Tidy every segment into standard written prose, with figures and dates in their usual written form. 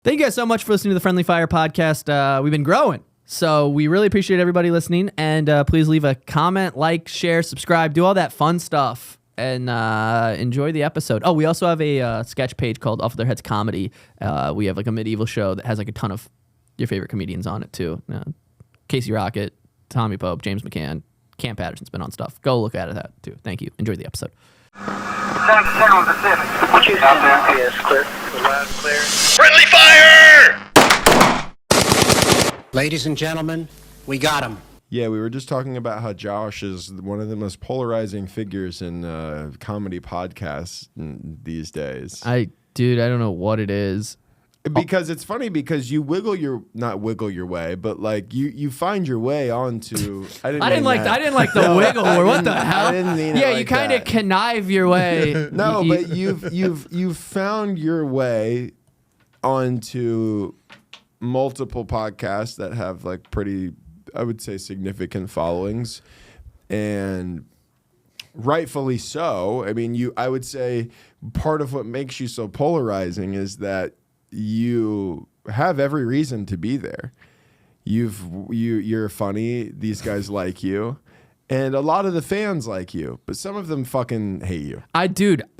Thank you guys so much for listening to the Friendly Fire podcast. We've been growing, so we really appreciate everybody listening. And please leave a comment, like, share, subscribe, do all that fun stuff, and enjoy the episode. Oh, we also have a sketch page called Off Their Heads Comedy. We have like a medieval show that has like a ton of your favorite comedians on it too. Casey Rocket, Tommy Pope, James McCann, Cam Patterson's been on stuff. Go look at it too. Thank you. Enjoy the episode. San Diego Pacific. Out there, yes, clear. The loud and clear. Friendly fire! Ladies and gentlemen, we got him. Yeah, we were just talking about how Josh is one of the most polarizing figures in comedy podcasts these days. Dude, I don't know what it is. Because it's funny because you not wiggle your way, but like you find your way onto. I didn't like the wiggle or what the hell? I didn't mean it yeah, like you kind of that. connive your way. No, but you've found your way onto multiple podcasts that have like pretty, I would say, significant followings, and rightfully so. I mean, I would say part of what makes you so polarizing is that you have every reason to be there. You're funny. These guys like you. And a lot of the fans like you, but some of them fucking hate you.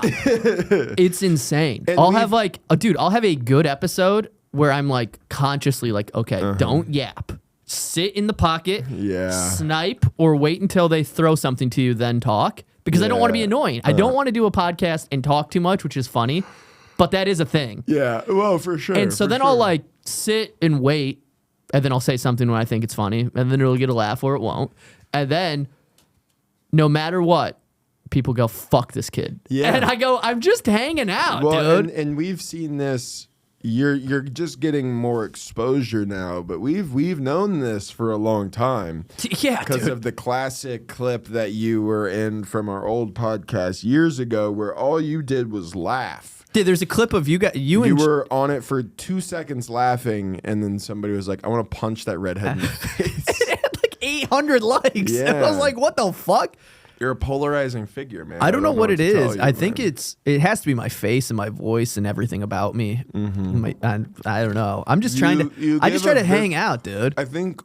It's insane. And I'll have a good episode where I'm like consciously like, okay, don't yap. Sit in the pocket, snipe, or wait until they throw something to you, then talk. Because I don't want to be annoying. I don't want to do a podcast and talk too much, which is funny. But that is a thing. Yeah, well, for sure. And so then I'll like sit and wait, and then I'll say something when I think it's funny, and then it'll get a laugh or it won't. And then no matter what, people go, fuck this kid. Yeah. And I go, I'm just hanging out, dude. And we've seen this. You're just getting more exposure now, but we've known this for a long time. Yeah, because of the classic clip that you were in from our old podcast years ago, where all you did was laugh. Dude, there's a clip of you were on it for 2 seconds laughing, and then somebody was like, "I want to punch that redhead in the face." It had like 800 likes. Yeah. And I was like, what the fuck? You're a polarizing figure, man. I don't know what it to is. tell you, I think man. it has to be my face and my voice and everything about me. I don't know. I'm just trying to. I just try to hang out, dude. I think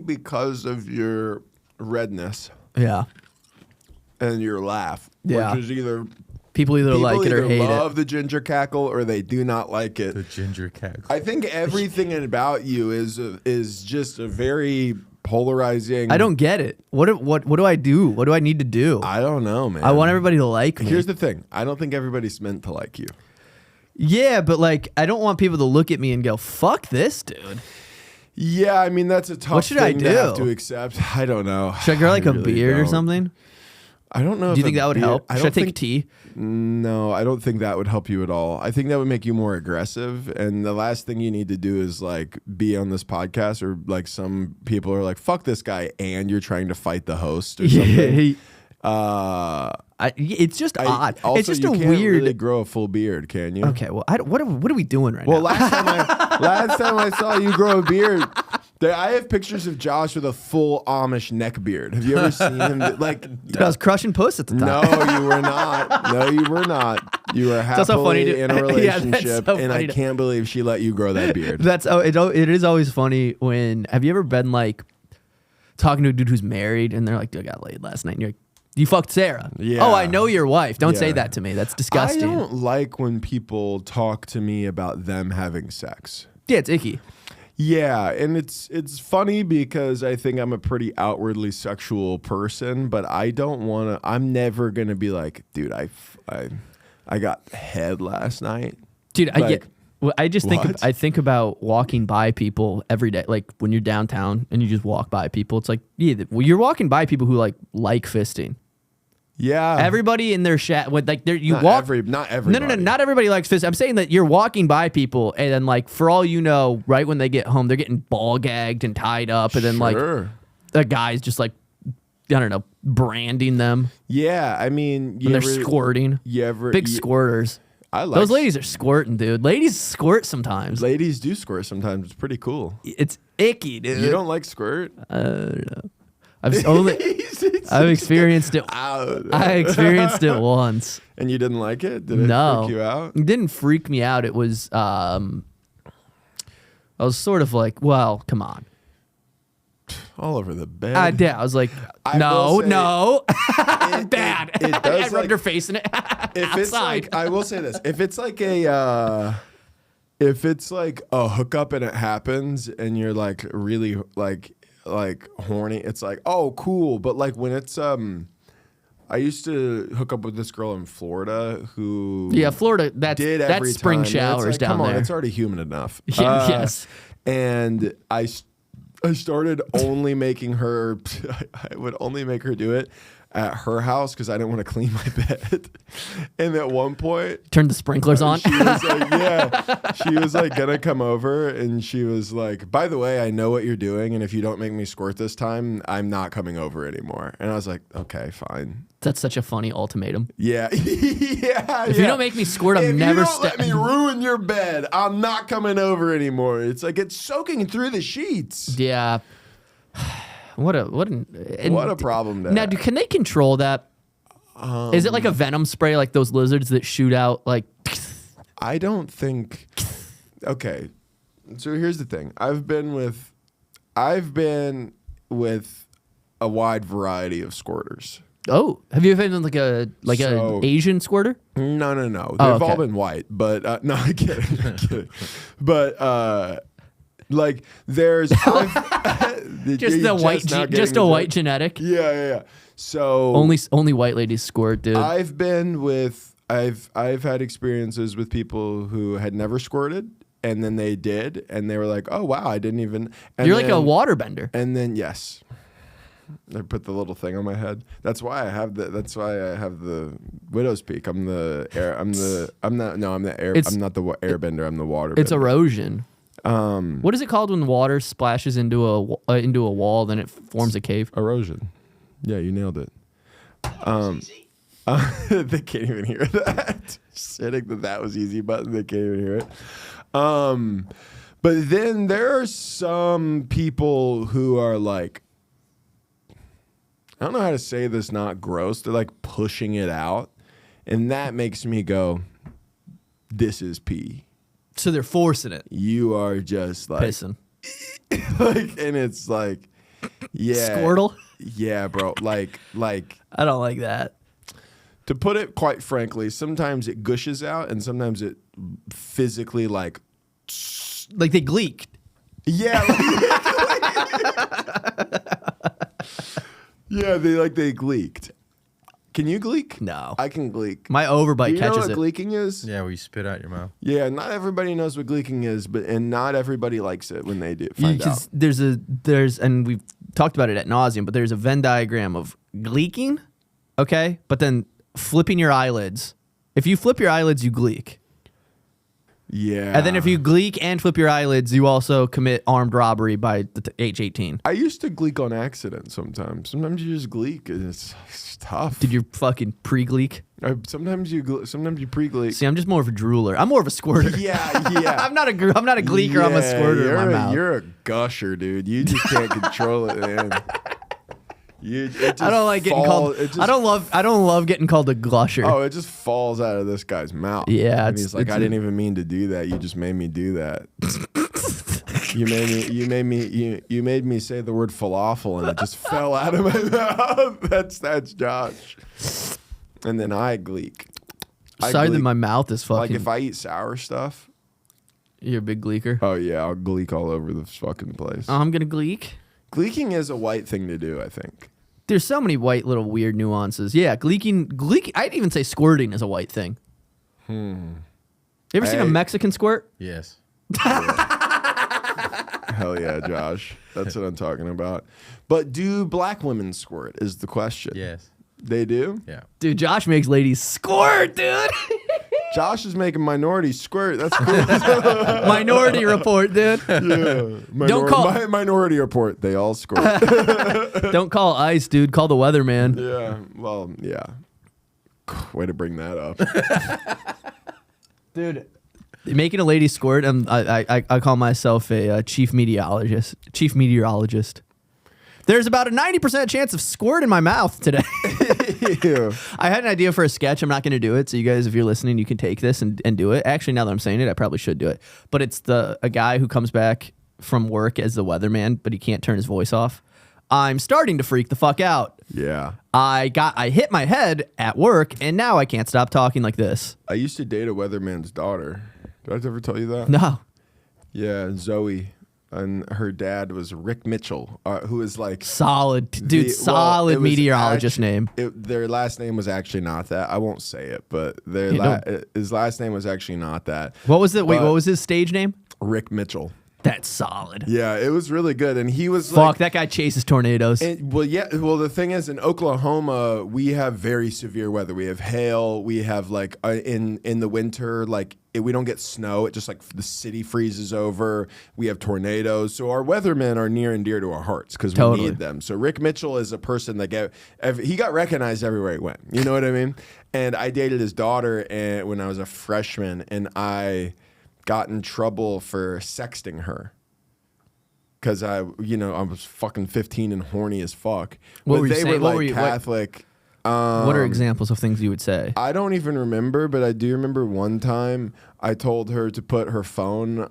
because of your redness Yeah. and your laugh, Yeah. which is either People either like it or hate love it. the ginger cackle or they do not like it. The ginger cackle. I think everything about you is just a very polarizing. I don't get it. What do I do? What do I need to do? I don't know, man. I want everybody to like me. Here's the thing. I don't think everybody's meant to like you. Yeah, but like I don't want people to look at me and go, "Fuck this, dude." Yeah, I mean that's a tough What should I thing to have do? to accept. I don't know. Should I grow like a really beard or don't. something? I don't know. Do you think that would help? Should I take think- tea? No, I don't think that would help you at all. I think that would make you more aggressive. And the last thing you need to do is like be on this podcast or like some people are like, fuck this guy. And you're trying to fight the host or something. It's just odd. Also, It's just you a can't weird. really grow a full beard, can you? Okay, well, what are we doing right Well, now? last time I saw you grow a beard, I have pictures of Josh with a full Amish neck beard. Have you ever seen him? Like, Dude, I was crushing puss at the time. no, you were not. No, you were not. You were happily also funny to- in a Yeah, that's relationship, so and I funny to- can't believe she let you grow that beard. It is always funny when have you ever been like talking to a dude who's married and they're like, dude, I got laid last night, and you're like, you fucked Sarah. Yeah. Oh, I know your wife. Don't say Yeah. that to me. That's I disgusting. don't like when people talk to me about them having sex. Yeah, it's icky. Yeah, and it's funny because I think I'm a pretty outwardly sexual person, but I don't want to. I'm never gonna be like, dude, I got head last night, Dude, Like, I just what? think about walking by people every day. Like when you're downtown and you just walk by people, it's like, yeah, you're walking by people who like fisting. yeah, Everybody in their with like you not walk. not everybody. No, not everybody likes fisting. I'm saying that you're walking by people and then like for all you know, right when they get home, they're getting ball gagged and tied up, and then like Sure. the guy's just like, I don't know, branding them Yeah, I mean, and they're squirting. Big squirters. I like Those ladies are squirting, dude. Ladies squirt sometimes. Ladies do squirt sometimes. It's pretty cool. It's icky, dude. You don't like squirt? I've experienced it. I experienced it once. And you didn't like it? Did it No, freak you out? It didn't freak me out. It was I was sort of like, well, come on. All over the bed. Yeah, I was like, I no, will say, no, bad. it I does, rubbed her face in it. if outside. it's like, I will say this: if it's like a hookup and it happens, and you're like really like horny, it's like, oh, cool. But like when it's I used to hook up with this girl in Florida who Florida. That's spring time. showers It's like, down come on, there. it's already humid enough. Yes. And I started only making her. I would only make her do it at her house because I didn't want to clean my bed. And at one point, Turn the sprinklers on. she was like, she was like gonna come over, and she was like, by the way, I know what you're doing, and if you don't make me squirt this time, I'm not coming over anymore. And I was like, okay, fine. That's such a funny ultimatum. Yeah. Yeah. If you don't make me squirt, I'm if never you don't let me ruin your bed, I'm not coming over anymore. It's like it's soaking through the sheets. Yeah. What a problem to now. have. Can they control that? Is it like a venom spray, like those lizards that shoot out like? I don't think. Okay, so here's the thing. I've been with a wide variety of squirters. Oh, have you ever been an Asian squirter? No. Oh, They've okay. all been white, but no, I'm kidding. I'm kidding. But like there's Just you're the white, now just getting a the white joke. genetic. Yeah. So Only white ladies squirt, dude. I've had experiences with people who had never squirted, and then they did, and they were like, "Oh wow, I didn't even." And You're like a water bender. And then yes, I put the little thing on my head. That's why I have the widow's peak. I'm the air. I'm the air. I'm not the airbender. I'm the water. It's bender. erosion. What is it called when water splashes into a wall, then it forms a cave? Erosion. Yeah, you nailed it. They can't even hear that. Just hitting that was easy button. They can't even hear it. But then there are some people who are like, I don't know how to say this not gross. They're like pushing it out. And that makes me go, this is pee. So they're forcing it. You are just like Pissing. and it's like, yeah. Squirtle? Yeah, bro. Like I don't like that. to put it quite frankly, sometimes it gushes out and sometimes it physically like they gleek. yeah. Yeah, they gleeked. Can you gleek? No. I can gleek. My overbite Do you know catches what it. gleeking is? Yeah, where you spit out your mouth. Yeah, not everybody knows what gleeking is, and not everybody likes it when they do find out. There's and we've talked about it at nauseum, but there's a Venn diagram of gleeking, okay, but then flipping your eyelids. If you flip your eyelids, you gleek. Yeah. And then if you gleek and flip your eyelids, you also commit armed robbery by the age 18. I used to gleek on accident sometimes. Sometimes you just gleek and it's tough. Did you fucking pre-gleek? Sometimes you pre-gleek. See, I'm just more of a drooler. I'm more of a squirter. Yeah. I'm not a gleeker. I'm a squirter in my mouth. You're a gusher, dude. You just can't control it, man. I don't like getting called. I don't love getting called a glusher. Oh, it just falls out of this guy's mouth. Yeah, and he's like, I didn't even mean to do that. You just made me do that. You made me say the word falafel, and it just fell out of my mouth. That's Josh. And then I gleek. Sorry that my mouth is fucking. Like if I eat sour stuff. You're a big gleeker. Oh yeah, I'll gleek all over the fucking place. I'm gonna gleek. Gleeking is a white thing to do, I think. There's so many white little weird nuances. Yeah, gleeking. I'd even say squirting is a white thing. You ever seen a Mexican squirt? Yes. Hell yeah, Josh. That's what I'm talking about. But do black women squirt is the question. Yes. They do? Yeah. Dude, Josh makes ladies squirt, dude. Josh is making minorities squirt. That's cool. Minority Report, dude. Yeah. Don't call- Minority Report. They all squirt. Don't call ICE, dude. Call the weatherman. Yeah. Well, yeah. Way to bring that up. Dude, making a lady squirt, I call myself a chief meteorologist. There's about a 90% chance of squirt in my mouth today. Ew. I had an idea for a sketch. I'm not going to do it. So you guys, if you're listening, you can take this and do it. Actually, now that I'm saying it, I probably should do it. But it's a guy who comes back from work as the weatherman, but he can't turn his voice off. I'm starting to freak the fuck out. Yeah. I hit my head at work, and now I can't stop talking like this. I used to date a weatherman's daughter. Did I ever tell you that? No. Yeah, Zoe. And her dad was Rick Mitchell, who is like Solid, dude. Solid it was meteorologist name. Their last name was actually not that. I won't say it, but his last name was actually not that. What was it? Wait, what was his stage name? Rick Mitchell. That's solid. Yeah, it was really good, and he was Fuck, that guy chases tornadoes. Well, the thing is, in Oklahoma, we have very severe weather. We have hail. We have like in the winter, like we don't get snow. It just like the city freezes over. We have tornadoes. So our weathermen are near and dear to our hearts because we need them. So Rick Mitchell is a person that he got recognized everywhere he went. You know what I mean? And I dated his daughter when I was a freshman, and I got in trouble for sexting her because I was fucking 15 and horny as fuck. What were you they saying? were like Catholic. What are examples of things you would say? I don't even remember, but I do remember one time I told her to put her phone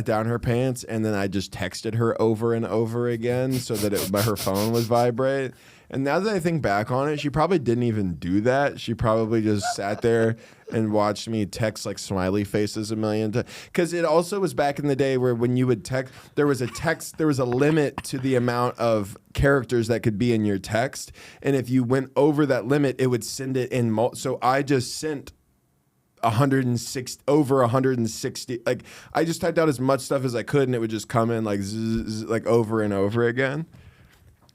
down her pants, and then I just texted her over and over again so that her phone would vibrate. And now that I think back on it, she probably didn't even do that. She probably just sat there and watched me text like smiley faces a million times. Because it also was back in the day where when you would text, there was a limit to the amount of characters that could be in your text. And if you went over that limit, it would send it in. So I just sent 160 over 160. Like I just typed out as much stuff as I could, and it would just come in like like over and over again.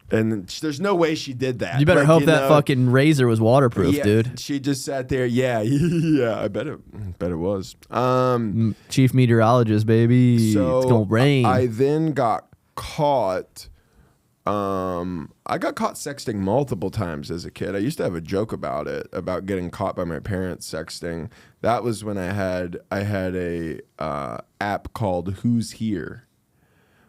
And there's no way she did that. You better hope that fucking razor was waterproof, dude. She just sat there. Yeah, I bet it was. Chief meteorologist, baby. So it's gonna rain. I then got caught. I got caught sexting multiple times as a kid. I used to have a joke about it, about getting caught by my parents sexting. That was when I had a app called Who's Here,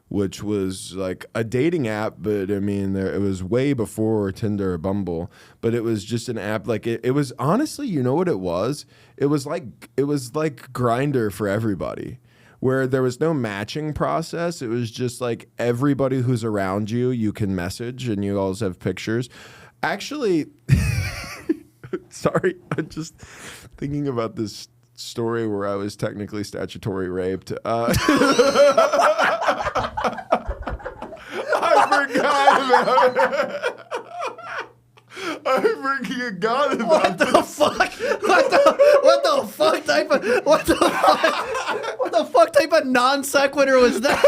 which was like a dating app, but I mean, it was way before Tinder or Bumble, but it was just an app. Like it was honestly, you know what it was? It was like Grindr for everybody, where there was no matching process. It was just like everybody who's around you can message, and you always have pictures. Actually, sorry, I'm just thinking about this story where I was technically statutory raped. I forgot about it. I forgot about what the fuck? What the fuck type of non sequitur was that?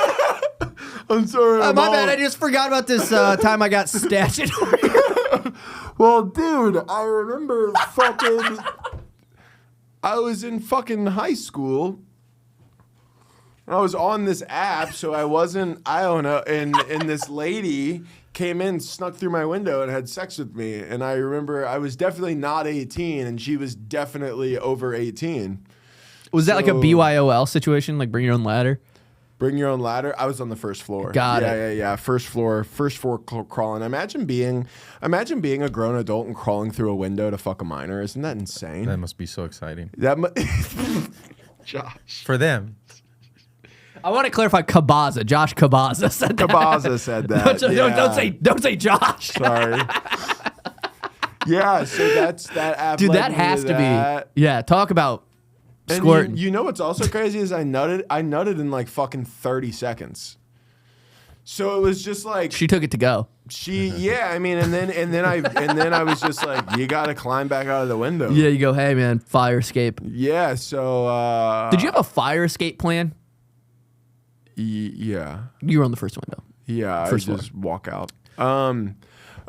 I'm sorry. My bad. I just forgot about this time I got statutory. Well, dude, I remember I was in fucking high school. I was on this app, so I don't know, and this lady came in, snuck through my window, and had sex with me. And I remember I was definitely not 18, and she was definitely over 18. Was that like a BYOL situation, like bring your own ladder? Bring your own ladder? I was on the first floor. Got it. Yeah. First floor crawling. Imagine being a grown adult and crawling through a window to fuck a minor. Isn't that insane? That must be so exciting. Josh. For them. I want to clarify Cabaza. Josh Cabaza said that. Cabaza said that. Don't say Josh. Sorry. Yeah, so that's that app. Dude, that has to be. Yeah, talk about squirting. You know what's also crazy is I nutted in like fucking 30 seconds. So it was just like she took it to go. And then I was just like, you got to climb back out of the window. Yeah, you go, hey man, fire escape. Yeah, so did you have a fire escape plan? Yeah. You were on the first window. Yeah, I just walk out.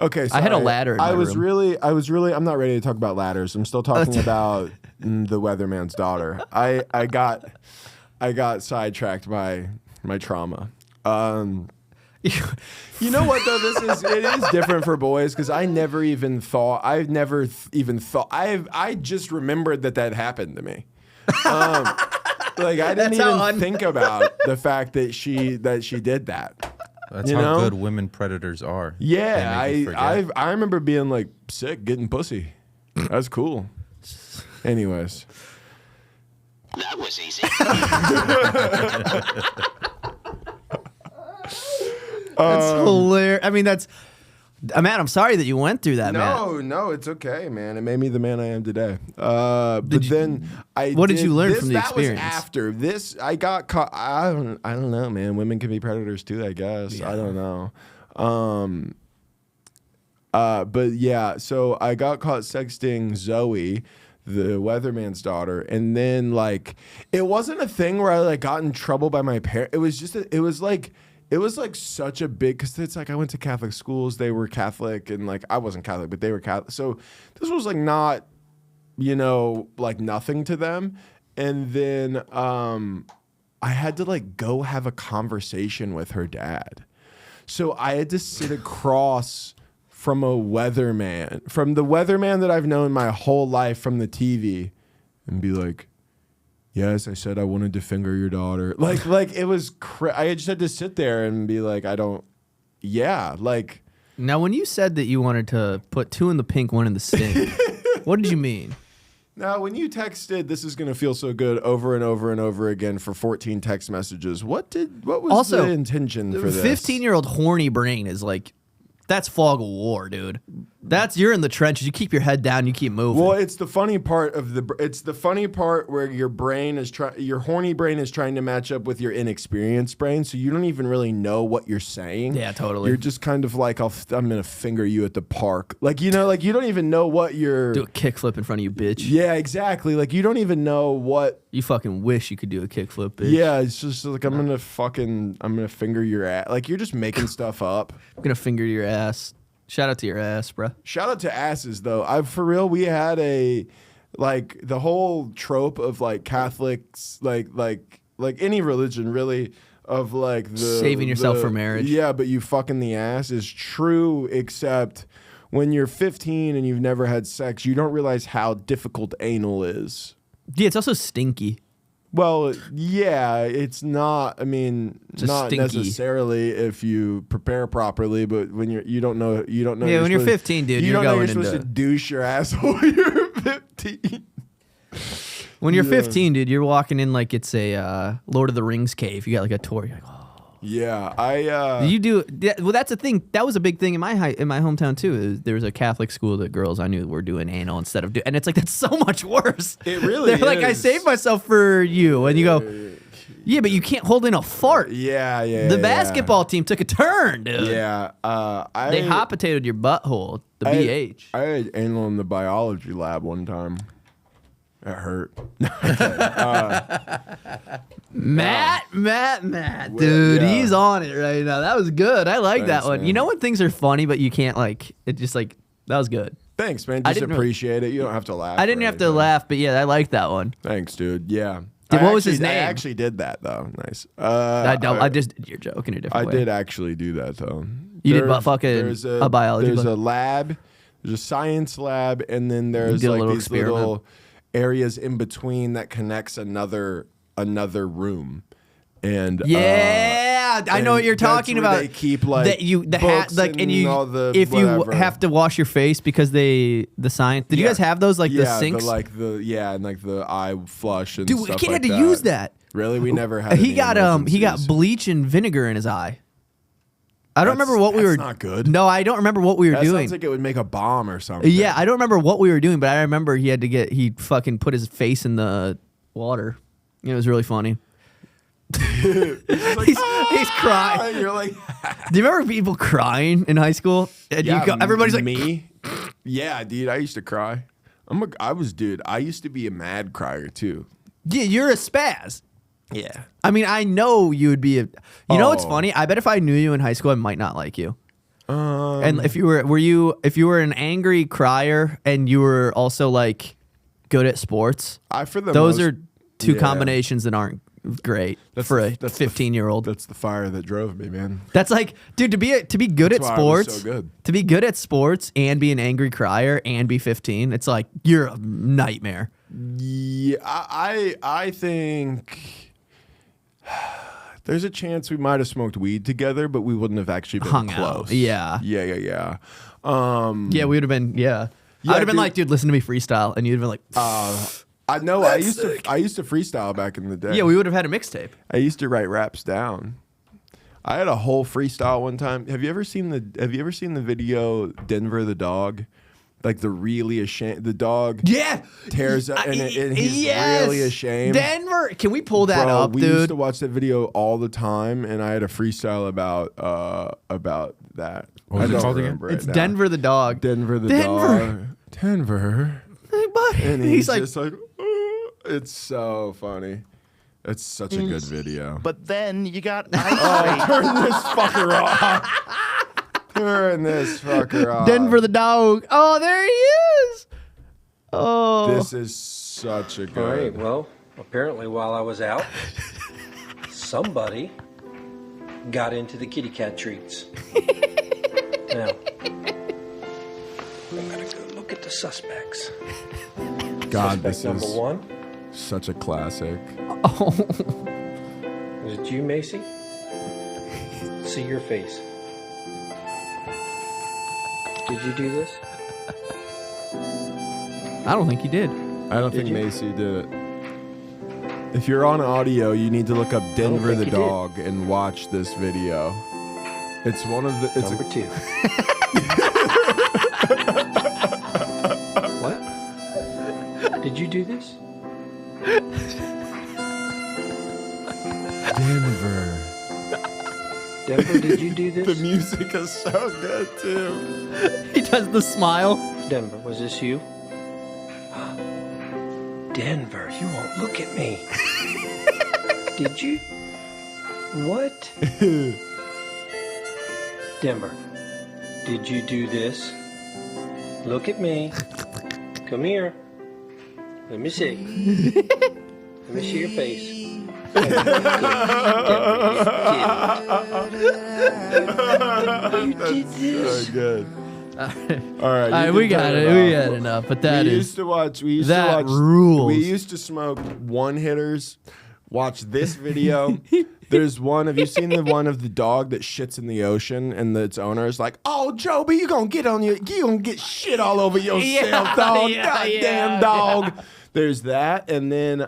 Okay, so I had a ladder in my room. I'm not ready to talk about ladders. I'm still talking about the weatherman's daughter. I got sidetracked by my trauma. You know what though? It is different for boys because I just remembered that happened to me. Like I didn't even think about the fact that she did that. That's You how know? good women predators are. Yeah, They make you forget. I remember being like sick, getting pussy. That's cool. Anyways, That was easy. That's hilarious. I mean, that's. Matt, I'm sorry that you went through that, Matt. no, it's okay, man. It made me the man I am today. But then I. What did you learn this, from the that experience? Was after this, I got caught. I don't know, man. Women can be predators too, I guess. I don't know. But yeah, so I got caught sexting Zoe, the weatherman's daughter, and then like it wasn't a thing where I like got in trouble by my parents. It was just it was like such a big, because it's like I went to Catholic schools, they were Catholic, and like I wasn't Catholic, but they were Catholic. So this was like not, like nothing to them. And then I had to like go have a conversation with her dad. So I had to sit across from the weatherman that I've known my whole life from the TV, and be like, yes, I said I wanted to finger your daughter. Like it was. I just had to sit there and be like, like. Now, when you said that you wanted to put 2 in the pink, 1 in the stink, what did you mean? Now, when you texted, "This is gonna feel so good" over and over and over again for 14 text messages, what was Also, the intention for this? 15-year-old horny brain is like, that's fog of war, dude. You're in the trenches. You keep your head down. You keep moving. Well, it's the funny part where your horny brain is trying to match up with your inexperienced brain, so you don't even really know what you're saying. Yeah, totally. You're just kind of like, I'm gonna finger you at the park, like you don't even know what you're. Do a kickflip in front of you, bitch. Yeah, exactly. Like you don't even know what. You fucking wish you could do a kickflip, bitch. Yeah, it's just like I'm gonna finger your ass. Like you're just making stuff up. I'm gonna finger your ass. Shout out to your ass, bro. Shout out to asses, though. For real, we had the whole trope of like Catholics, like any religion really, of like saving yourself for marriage. Yeah, but you fucking the ass is true, except when you're 15 and you've never had sex, you don't realize how difficult anal is. Yeah, it's also stinky. Well, yeah, it's not. I mean, not stinky. necessarily if you prepare properly, but when you don't know. Yeah, when you're 15, dude, you you're don't know going you're supposed into to douche your asshole when you're 15. When you're 15, dude, you're walking in like it's a Lord of the Rings cave. You got like a tour. You're like, oh. Yeah, You do. Well, that's the thing. That was a big thing in my hometown too. There was a Catholic school that girls I knew were doing anal instead of and it's like that's so much worse. It really They're like, I is. saved myself for you, and you go, yeah, but you can't hold in a fart. Yeah. The basketball team took a turn, dude. Yeah, They hot potatoed your butthole. The BH. I had anal in the biology lab one time. It hurt. Matt, dude, yeah. he's on it right now. That was good. I like that Thanks, one. man. You know when things are funny, but you can't that was good. Thanks, man. I Just didn't appreciate it. You don't have to laugh. I didn't or have to anything. laugh, but yeah, I like that one. Thanks, dude. Yeah. What was his I name? actually did that though. Nice. I just you're joking a different I way. did actually do that though. You did fucking a biology There's book? a lab. There's a science lab, and then there's did a like little these experiment. little areas in between that connects another room. And Yeah, I know what you're that's talking where about. They keep like that you the hat books like and you all the if you whatever. have to wash your face because the science. Did you Yeah. guys have those like the sinks? and like the eye flush and Dude, stuff kid like had to that. use that. Really, we never had. He any got emergencies. bleach and vinegar in his eye. I don't That's- remember what we that's were. not good. No, I don't remember what we were That doing. sounds like it would make a bomb or something. Yeah, I don't remember what we were doing, but I remember he fucking put his face in the water. It was really funny. he's crying. You're like, Do you remember people crying in high school? And everybody's like, me. Yeah, dude, I used to cry. I used to be a mad crier too. yeah, you're a spaz. Yeah. I mean, I know you would be a. You know what's Oh. funny? I bet if I knew you in high school, I might not like you. Um, And if you were an angry crier and you were also like good at sports, those are two combinations that aren't great for a 15-year-old. That's the fire that drove me, man. That's like, dude, to be good That's at why I was sports, so good. to be good at sports and be an angry crier and be 15, it's like you're a nightmare. Yeah, I think there's a chance we might have smoked weed together, but we wouldn't have actually been Hung close. out. Yeah. Yeah. Yeah, we would have been. Yeah. I would have been like, dude, listen to me freestyle, and you'd have been like, I know. I used to freestyle back in the day. yeah, we would have had a mixtape. I used to write raps down. I had a whole freestyle one time. Have you ever seen the video Denver the dog? Like the really ashamed, the dog tears up and he's really ashamed. Denver, can we pull that up, we dude? used to watch that video all the time, and I had a freestyle about that. What was it called again? It's Denver the dog. Denver the dog. Denver. Hey, buddy. And he's just like, it's so funny. It's such a good video. But then you got Oh, turn this fucker off. Turn this fucker off. Denver the dog. Oh, there he is. Oh. This is such a All good. right, well, apparently while I was out, somebody got into the kitty cat treats. Now, I gotta go look at the suspects. God, Suspect this number is one, such a classic. was it you, Macy? See your face. Did you do this? I don't think he did. I don't think you? Macy did it. If you're on audio, you need to look up Denver think the he did. dog and watch this video. It's one of the. It's Number two. What? Did you do this? Denver. Denver, did you do The this? music is so good too. He does the smile. Denver, was this you? Denver, you won't look at me. Did you? What? Denver, did you do this? Look at me. Come here. Let me see. Let me see your face. You did this. So good. All right, All right, you we can got turn it. We off. got enough. But that we is used to watch. We used that to watch. rules. We used to smoke one hitters. Watch this video. There's one. Have you seen the one of the dog that shits in the ocean and its owner is like, "Oh, Joby, you gonna get shit all over yourself, Yeah, dog. yeah, Goddamn yeah, dog." There's that, and then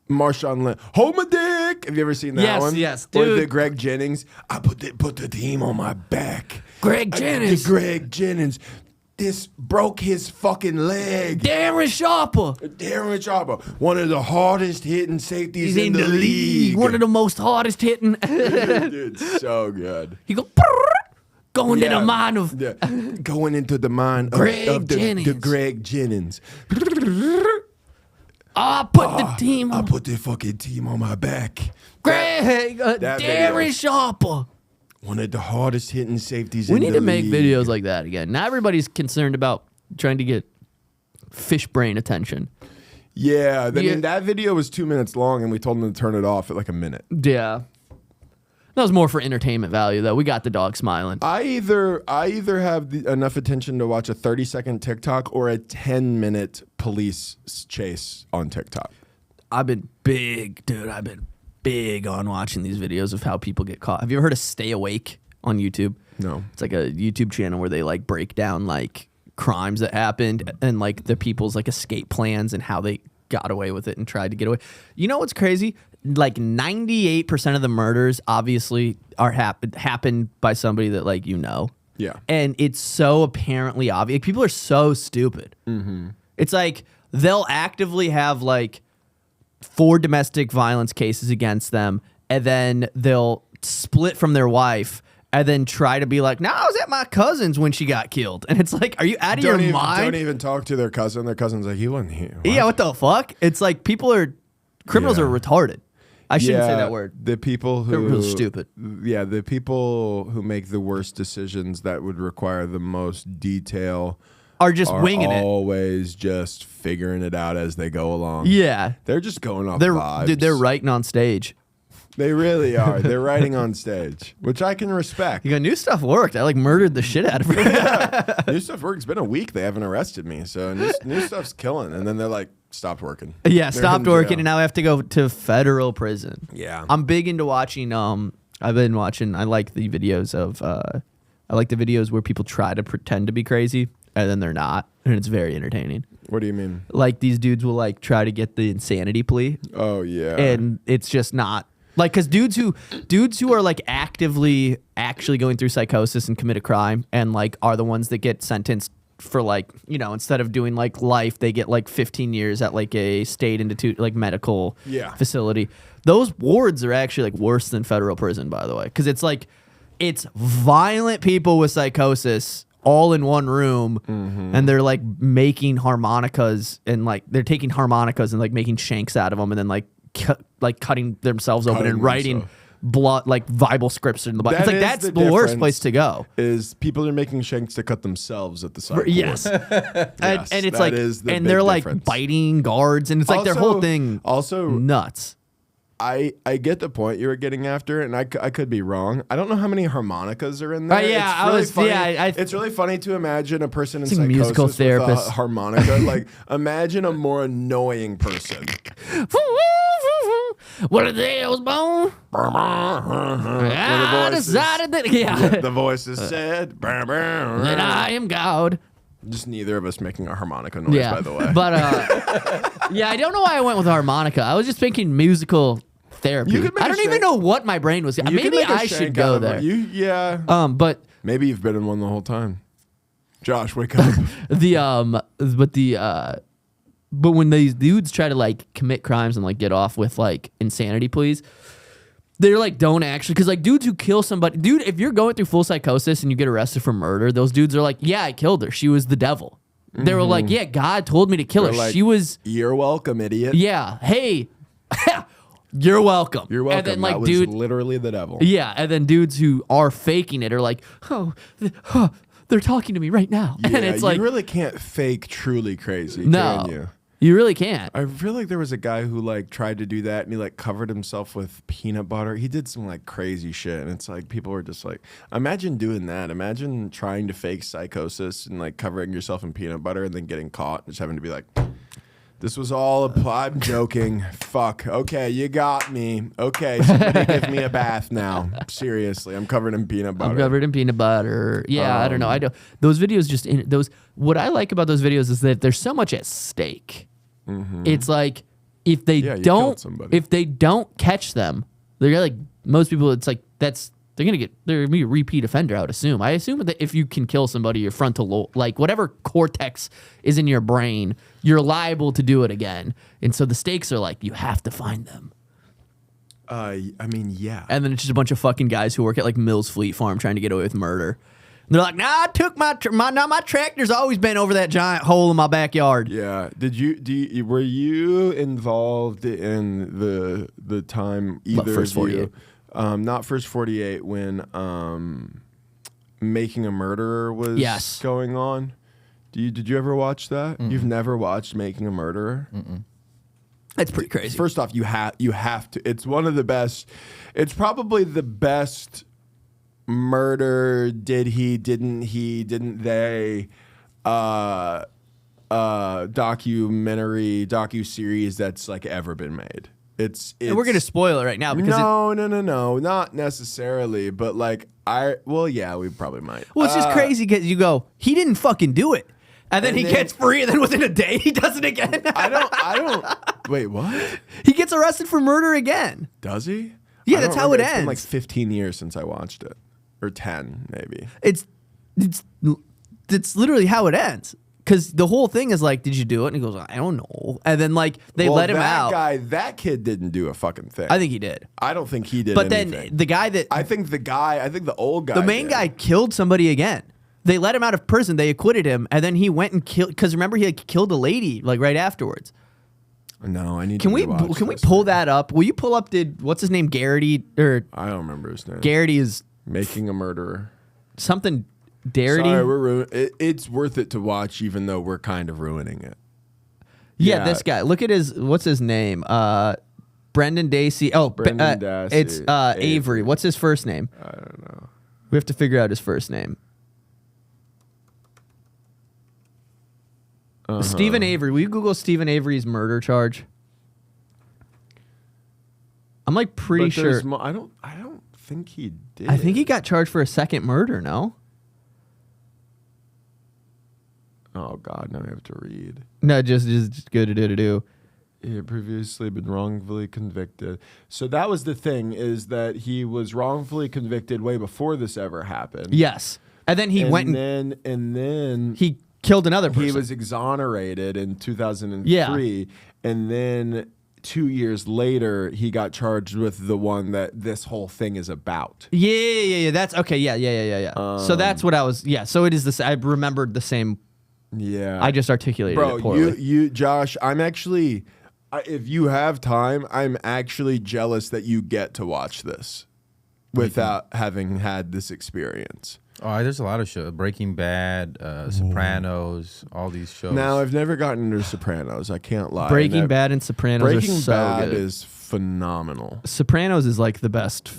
Marshawn Lynch, hold my dick. Have you ever seen that Yes, one? yes, Or dude. the Greg Jennings. I put the team on my back. Greg Jennings. Greg Jennings. This broke his fucking leg. Darren Sharper. Darren Sharper, one of the hardest hitting safeties He's in the league. One of the most hardest hitting. Dude, so good. He go going to the mind of Yeah. Going into the mind Greg of the Jennings. Greg Jennings. I put the team I on put the fucking team on my back. Greg that Darren video. Sharper. One of the hardest hitting safeties We in need the to make league. videos like that again. Now everybody's concerned about trying to get fish brain attention. Yeah, I Yeah. mean, that video was 2 minutes long, and we told them to turn it off at like a minute. Yeah. That was more for entertainment value, though. We got the dog smiling. I either have enough attention to watch a 30-second TikTok or a 10-minute police chase on TikTok. I've been big, dude. I've been big on watching these videos of how people get caught. Have you ever heard of Stay Awake on YouTube? No. It's like a YouTube channel where they like break down like crimes that happened and like the people's like escape plans and how they got away with it and tried to get away. You know what's crazy? Like 98% of the murders obviously are happened by somebody that like you know. Yeah. And it's so apparently obvious. People are so stupid. It's like they'll actively have like 4 domestic violence cases against them, and then they'll split from their wife and then try to be like, no, I was at my cousin's when she got killed. And it's like, are you out of your mind? Don't even talk to their cousin. Their cousin's like, he wasn't here. Yeah, what the fuck? It's like criminals Yeah. are retarded. I shouldn't say that word. The people They're who real stupid. Yeah, the people who make the worst decisions that would require the most detail Are just are winging it. always just figuring it out as they go along. Yeah. They're just going off They're vibes. dude, they're writing on stage. They really are. They're writing on stage, which I can respect. You go, new stuff worked. I like murdered the shit out of her. New stuff works. It's been a week. They haven't arrested me, so new stuff's killing. And then they're like, stopped working. Yeah, They're stopped in working, jail. and now I have to go to federal prison. Yeah. I'm big into watching. I've been watching. I like the videos of. I like the videos where people try to pretend to be crazy and then they're not, and it's very entertaining. What do you mean? Like these dudes will like try to get the insanity plea, Oh yeah. and it's just not like because dudes who are like actively actually going through psychosis and commit a crime and like are the ones that get sentenced for like, you know, instead of doing like life, they get like 15 years at like a state institute, like medical facility. Those wards are actually like worse than federal prison, by the way, because it's like it's violent people with psychosis all in one room, and they're like making harmonicas and like they're taking harmonicas and like making shanks out of them, and then like cutting themselves open and writing blood like Bible scripts in the Bible. It's like that's the worst place to go. Is people are making shanks to cut themselves at the side. Yes, and it's like and they're like biting guards, and it's like their whole thing also nuts. I get the point you were getting after, and I could be wrong. I don't know how many harmonicas are in there. Yeah, it's really funny. Yeah, it's really funny to imagine a person in It's like psychosis musical with therapist. a harmonica. Like, imagine a more annoying person. What a day I was born. I decided that The voices said, that I am God. Just neither of us making a harmonica noise, by the way. But yeah, I don't know why I went with harmonica. I was just thinking musical therapy. You could make I a don't even shank- know what my brain was. You could Maybe make a I shank should out go of there. Yeah. But Maybe you've been in one the whole time. Josh, wake up. but when these dudes try to like commit crimes and like get off with like insanity pleas, they're like don't actually, because like dudes who kill somebody, dude, if you're going through full psychosis and you get arrested for murder, those dudes are like, yeah, I killed her. She was the devil. They were like, yeah, God told me to kill her. Like, She was. You're welcome, idiot. Yeah. Hey, you're welcome. You're welcome. And then like that was dude, literally the devil. yeah, and then dudes who are faking it are like, they're talking to me right now, and Yeah, it's like, you really can't fake truly crazy, no, can you? you really can't. I feel like there was a guy who like tried to do that and he like covered himself with peanut butter. He did some like crazy shit, and it's like people were just like, imagine doing that. Imagine trying to fake psychosis and like covering yourself in peanut butter and then getting caught and just having to be like, this was all I'm joking. Fuck. Okay, you got me. Okay, somebody give me a bath now. Seriously, I'm covered in peanut butter. I'm covered in peanut butter. Yeah, I don't know. I don't. Those videos just What I like about those videos is that there's so much at stake. It's like if they you killed somebody. if they don't catch them, they're like most people. It's like they're gonna be a repeat offender. I would assume. I assume that if you can kill somebody, your frontal like whatever cortex is in your brain, you're liable to do it again. And so the stakes are like you have to find them. I mean, yeah. And then it's just a bunch of fucking guys who work at like Mills Fleet Farm trying to get away with murder. And they're like, nah, I took my tractor's always been over that giant hole in my backyard. Yeah. Were you involved in the time either First of you? 48. Not First 48 when Making a Murderer was going on. Did you ever watch that? Mm-mm. You've never watched Making a Murderer? Mm-mm. That's pretty crazy. First off, you have to. It's one of the best. It's probably the best murder. Did he? Didn't he? Didn't they? Docu-series that's like ever been made. It's and we're gonna spoil it right now because no, not necessarily, but like we probably might. Well, it's just crazy because you go, he didn't fucking do it, and then he gets free, and then within a day he does it again. I don't. Wait, what? He gets arrested for murder again. Does he? Yeah, that's how it ends. It's been like 15 years since I watched it, or 10 maybe. It's literally how it ends. Because the whole thing is like, did you do it? And he goes, I don't know. And then like they let him out. That kid didn't do a fucking thing. I think he did. I don't think he did. But anything. then the guy that I think the old guy. The main guy killed somebody again. They let him out of prison. They acquitted him, and then he went and killed. Because remember, he had killed a lady like right afterwards. No, I need. Can we pull that up? Will you pull up? What's his name? Garrity or I don't remember his name. Garrity is Making a Murderer. Something. Darity. Sorry, it's worth it to watch, even though we're kind of ruining it. Yeah, this guy. Look at what's his name? Brendan Dacy. Oh, Brendan Dacy. It's Avery. What's his first name? I don't know. We have to figure out his first name. Stephen Avery. Will you Google Stephen Avery's murder charge? I'm like pretty But sure. I don't think he did. I think he got charged for a second murder. No. Oh God, now I have to read. No, just go to do. He had previously been wrongfully convicted. So that was the thing, is that he was wrongfully convicted way before this ever happened. Yes, and then he went and then he killed another person. he was exonerated in 2003, Yeah. and then 2 years later he got charged with the one that this whole thing is about. Yeah. That's okay. Yeah. So that's what I was. Yeah. So it is this. I remembered the same. Yeah, I just articulated Bro, it poorly. you, Josh, I'm actually, if you have time, I'm actually jealous that you get to watch this without having had this experience. Oh, there's a lot of shows. Breaking Bad, Sopranos, all these shows. Now, I've never gotten into Sopranos. I can't lie. Breaking Bad and Sopranos Breaking are so Bad good. is phenomenal. Sopranos is like the best.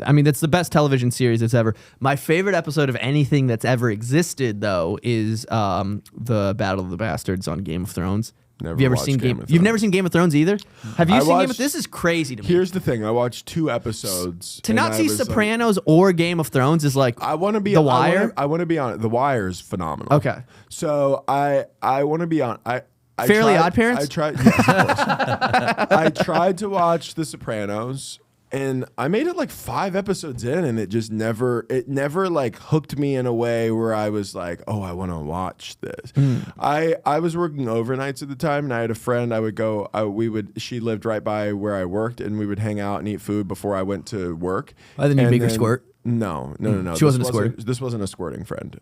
I mean, that's the best television series that's ever. My favorite episode of anything that's ever existed, though, is the Battle of the Bastards on Game of Thrones. Never Have you ever watched seen Game of You've never Thrones. seen Game of Thrones either? Have you I seen Game of watched- This is crazy to me. Here's the thing. I watched 2 episodes. To and not I see was like, Sopranos or Game of Thrones is like I want to be The Wire. I want to be on. The Wire is phenomenal. Okay. So I want to be on. I Fairly tried- Odd Parents? I tried. Yes, of course. I tried to watch The Sopranos, and I made it like 5 episodes in, and it just never like hooked me in a way where I was like, oh, I want to watch this. I was working overnights at the time, and I had a friend. I would go. She lived right by where I worked, and we would hang out and eat food before I went to work. Oh, then you'd And make her squirt? No. She wasn't a squirter? This wasn't a squirting friend.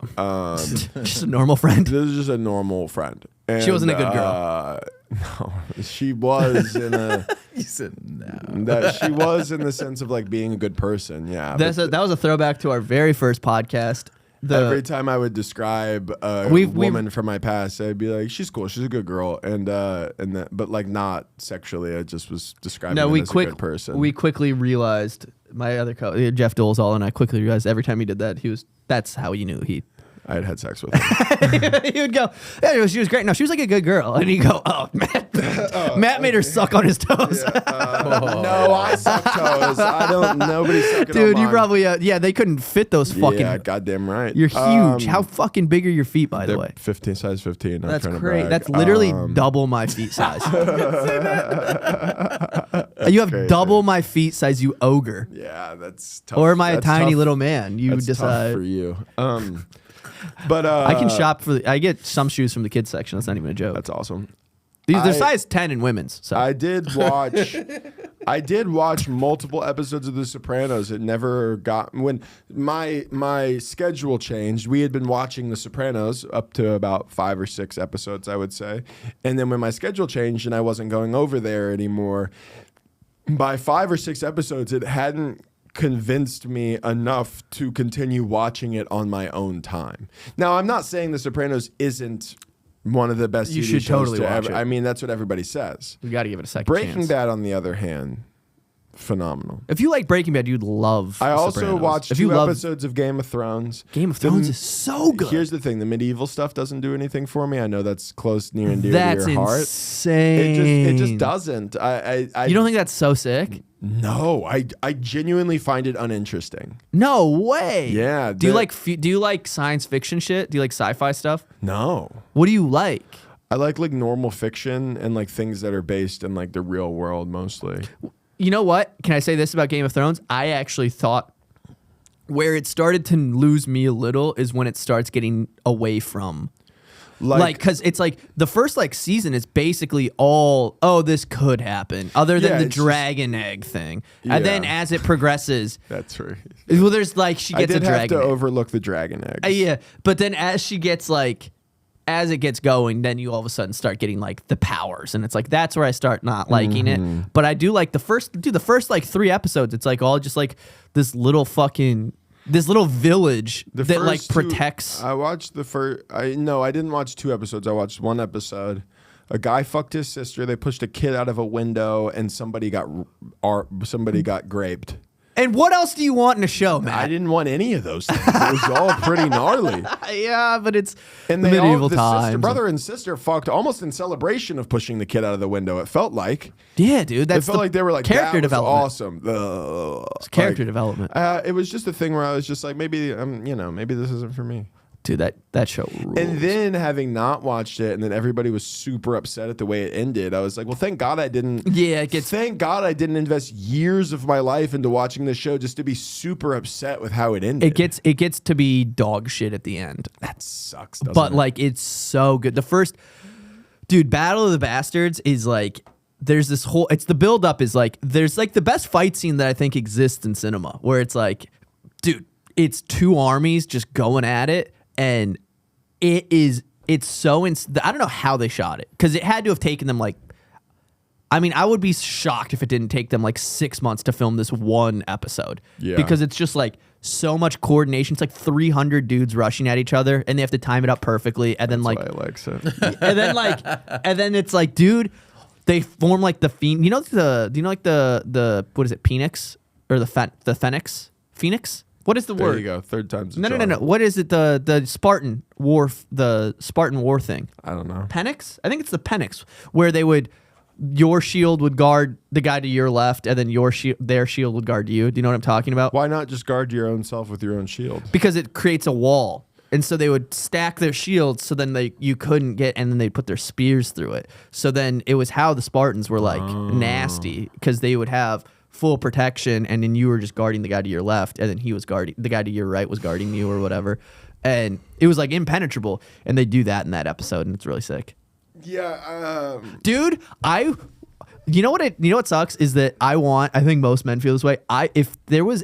just a normal friend. This is just a normal friend. She wasn't a good girl. No, she was in a. You said no. That she was in the sense of like being a good person. Yeah. That was a throwback to our very first podcast. Every time I would describe a woman from my past, I'd be like, "She's cool. She's a good girl," but like not sexually. I just was describing her as a good person. We quickly realized my other Jeff Dolezal and I quickly realized every time he did that, that's how you knew he. I had sex with her. He would go, yeah, she was great. No, she was like a good girl. And he'd go, oh, Matt made her suck on his toes. No, I suck toes. Nobody's sucking Dude, on you mine. probably, they couldn't fit those fucking. Yeah, goddamn right. You're huge. How fucking big are your feet, by the They're way? 15, size 15. I'm That's trying to great. brag. That's literally double my feet size. You have crazy. double my feet size, you ogre. Yeah, that's tough. Or am I a That's tiny tough. little man? You That's decide. tough for you. But I can shop I get some shoes from the kids section. That's not even a joke. That's awesome. They're size 10 in women's. So I did watch multiple episodes of The Sopranos. It never got when my schedule changed. We had been watching The Sopranos up to about 5 or 6 episodes, I would say, and then when my schedule changed and I wasn't going over there anymore, by 5 or 6 episodes, it hadn't convinced me enough to continue watching it on my own time. Now, I'm not saying The Sopranos isn't one of the best You TV should shows totally to watch ever. it. I mean, that's what everybody says. you got to give it a second Breaking chance. Bad, on the other hand, phenomenal. If you like Breaking Bad, you'd love I also Sopranos. watched if you 2 love episodes of Game of Thrones. Game of Thrones is so good. Here's the thing: the medieval stuff doesn't do anything for me. I know that's close, near and dear That's to your heart. insane. It just doesn't. I You don't think that's so sick? No, I genuinely find it uninteresting. No way. Yeah, Do you like science fiction shit? Do you like sci-fi stuff? No. What do you like? I like normal fiction and like things that are based in like the real world mostly. You know what? Can I say this about Game of Thrones? I actually thought where it started to lose me a little is when it starts getting away from because it's like the first season is basically all, oh, this could happen, other than Yeah, the it's just- dragon egg thing. And then Yeah. as it progresses, That's right. well, there's she I gets a did have dragon to egg. overlook the dragon eggs. Yeah, but then as she gets as it gets going, then you all of a sudden start getting the powers, and it's that's where I start not liking it. But I do like the first 3 episodes. It's all just this little village The that first two- protects. I watched the first. I didn't watch 2 episodes. I watched 1 episode A guy fucked his sister. They pushed a kid out of a window, and somebody got graped. And what else do you want in a show, man? I didn't want any of those things. It was all pretty gnarly. Yeah, but it's And medieval the times. brother and sister fucked almost in celebration of pushing the kid out of the window. It felt like. Yeah, dude. That's It felt like they were like, character that was development. awesome. It's character development. It was just a thing where I was just like, maybe maybe this isn't for me. Dude, that show rules. And then having not watched it, and then everybody was super upset at the way it ended. I was like, well, thank God I didn't. Yeah, Thank God I didn't invest years of my life into watching this show just to be super upset with how it ended. It gets to be dog shit at the end. That sucks. Doesn't But it? like, it's so good. The first, dude, Battle of the Bastards is like, there's this whole. It's the build up is like, there's like the best fight scene that I think exists in cinema, where it's like, dude, it's two armies just going at it. And it's so I don't know how they shot it, because it had to have taken them like, I mean, I would be shocked if it didn't take them like 6 months to film this one episode. Yeah. Because it's just like so much coordination. It's like 300 dudes rushing at each other, and they have to time it up perfectly. And then That's like, why I like it. and then it's like, dude, they form like the what is it, Phoenix or the Phoenix? Phoenix? What is the There word? you go. Third time's a No. charm. What is it? The Spartan war, thing. I don't know. Penix? I think it's the Penix, where your shield would guard the guy to your left, and then their shield would guard you. Do you know what I'm talking about? Why not just guard your own self with your own shield? Because it creates a wall. And so they would stack their shields, so then you couldn't get, and then they'd put their spears through it. So then it was how the Spartans were like nasty, because they would have full protection, and then you were just guarding the guy to your left, and then he was guarding the guy to your right was guarding you or whatever. And it was like impenetrable, and they do that in that episode, and it's really sick. Yeah, Dude, you know what sucks is that I think most men feel this way. If there was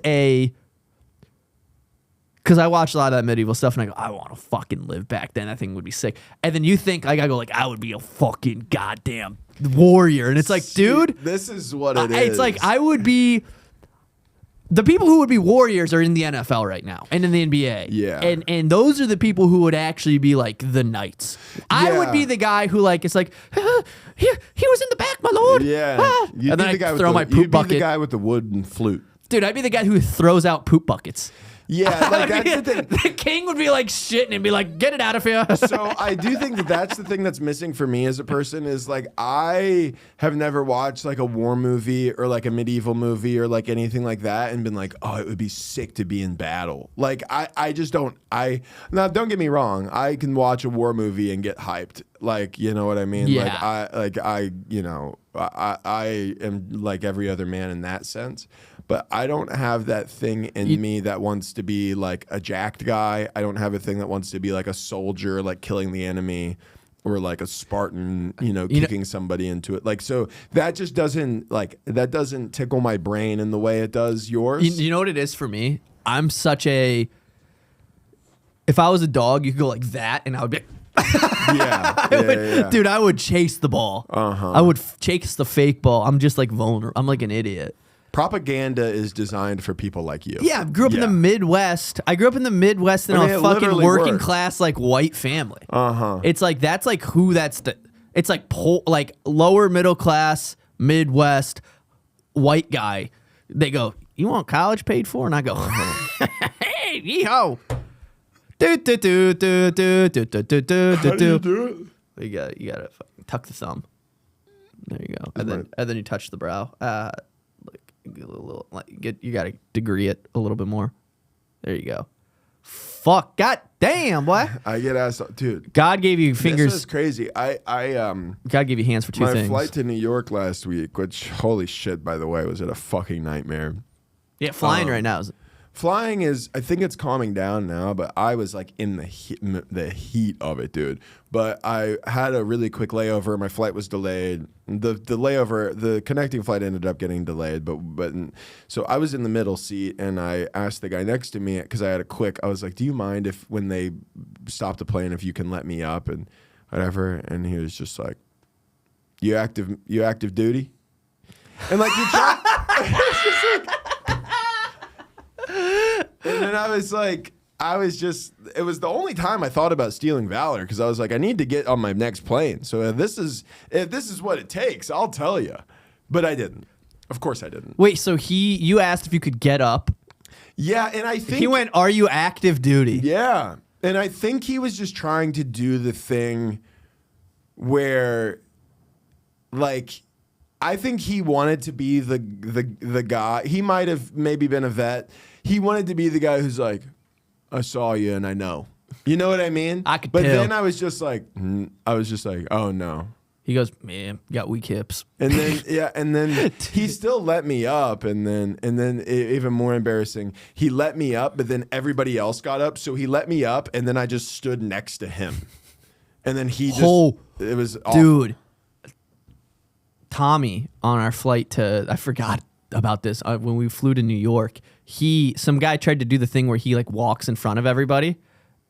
because I watch a lot of that medieval stuff, and I go, I want to fucking live back then. That thing would be sick. And then you think, like, I go, like, I would be a fucking goddamn warrior. And it's like, dude, this is what it is. It's like, I would be. The people who would be warriors are in the NFL right now and in the NBA. Yeah. And those are the people who would actually be like the knights. I would be the guy who like it's like he was in the back, my lord. Yeah. And then I throw my poop You'd be bucket. the guy with the wooden flute. Dude, I'd be the guy who throws out poop buckets. Yeah, like that's the thing. The king would be like shitting and be like, get it out of here. So I do think that's the thing that's missing for me as a person is like I have never watched like a war movie or like a medieval movie or like anything like that and been like, oh, it would be sick to be in battle. Like I just don't. Now don't get me wrong. I can watch a war movie and get hyped. Like, you know what I mean? Yeah. I am like every other man in that sense. But I don't have that thing in me that wants to be like a jacked guy. I don't have a thing that wants to be like a soldier, like killing the enemy, or like a Spartan, kicking somebody into it. Like, so that just doesn't tickle my brain in the way it does yours. You know what it is for me? I'm such a. If I was a dog, you could go like that, and I would be. Yeah. Dude, I would chase the ball. I would chase the fake ball. I'm just like vulnerable. I'm like an idiot. Propaganda is designed for people like you. Yeah, I grew up in the Midwest. I grew up in the Midwest in a fucking working class like white family. It's like that's like who that's the. It's like like lower middle class Midwest white guy. They go, you want college paid for? And I go, hey, yeehaw. Do. How do you do it? You gotta tuck the thumb. There you go, and then you touch the brow. You gotta degree it a little bit more. There you go. Fuck, god damn, boy. I get asked, dude. God gave you fingers. This is crazy. God gave you hands for two my things. flight to New York last week, which holy shit, by the way, was it a fucking nightmare. Yeah, flying right now. Flying is, I think it's calming down now, but I was like in the heat of it, dude. But I had a really quick layover. My flight was delayed. The connecting flight ended up getting delayed. But so I was in the middle seat, and I asked the guy next to me because I was like, "Do you mind if when they stop the plane, if you can let me up and whatever?" And he was just like, "You active duty?" And like you try. And then I was like, it was the only time I thought about stealing valor because I was like, I need to get on my next plane. So if this is what it takes, I'll tell you. But I didn't. Of course I didn't. Wait, so you asked if you could get up. Yeah, and I think He went, "Are you active duty?" Yeah, and I think he was just trying to do the thing where, like, I think he wanted to be the guy. He might have maybe been a vet. He wanted to be the guy who's like, I saw you and I know. You know what I mean? I could But tell. then I was just like, oh no. He goes, "Man, got weak hips." And then he still let me up, and then even more embarrassing, he let me up, but then everybody else got up, so he let me up, and then I just stood next to him, and then he just it was awful. Dude. Tommy on our flight to, I forgot about this when we flew to New York. Some guy tried to do the thing where he like walks in front of everybody.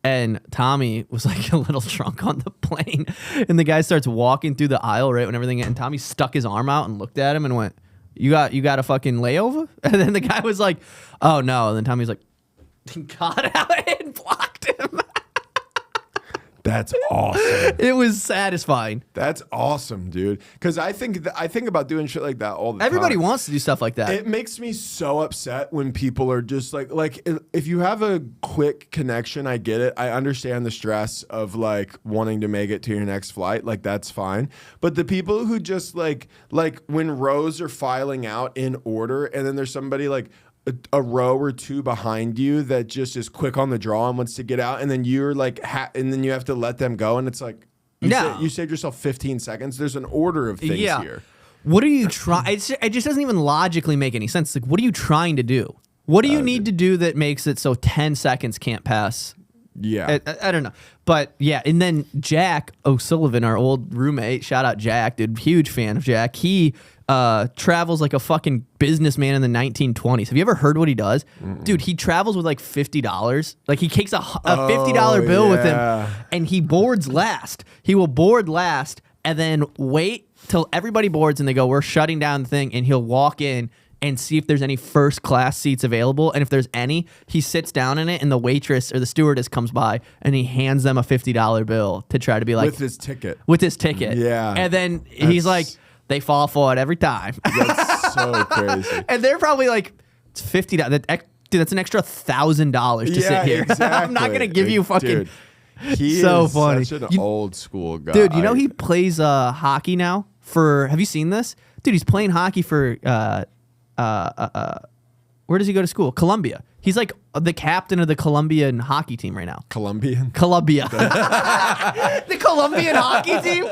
And Tommy was like a little drunk on the plane. And the guy starts walking through the aisle right when everything. And Tommy stuck his arm out and looked at him and went, you got a fucking layover? And then the guy was like, "Oh no." And then Tommy's like, got out and blocked him. That's awesome. It was satisfying. That's awesome, dude. Because I think about doing shit like that all the Everybody time. wants to do stuff like that. It makes me so upset when people are just like if you have a quick connection, I get it. I understand the stress of like wanting to make it to your next flight. Like that's fine. But the people who just like when rows are filing out in order and then there's somebody like a row or two behind you that just is quick on the draw and wants to get out, and then you're like, and then you have to let them go, and it's like, you saved yourself 15 seconds. There's an order of things here. What are you trying? It just doesn't even logically make any sense. Like, what are you trying to do? What do you need to do that makes it so 10 seconds can't pass? Yeah. I don't know. But yeah, and then Jack O'Sullivan, our old roommate, shout out Jack, dude, huge fan of Jack. He travels like a fucking businessman in the 1920s. Have you ever heard what he does? Dude, he travels with like $50. Like he takes a $50 bill with him and he boards last. He will board last and then wait till everybody boards and they go, "We're shutting down the thing," and he'll walk in and see if there's any first class seats available. And if there's any, he sits down in it and the waitress or the stewardess comes by and he hands them a $50 bill to try to be like... With his ticket. Yeah. And then he's like, they fall for it every time. That's so crazy. And they're probably like, it's $50. Dude, that's an extra $1,000 to sit here. Exactly. I'm not going to give you fucking... Dude, he so is funny. such an old school guy. Dude, you know he plays hockey now for... Have you seen this? Dude, he's playing hockey for... where does he go to school? Columbia. He's like the captain of the Colombian hockey team right now. Colombian? Columbia. The Colombian hockey team?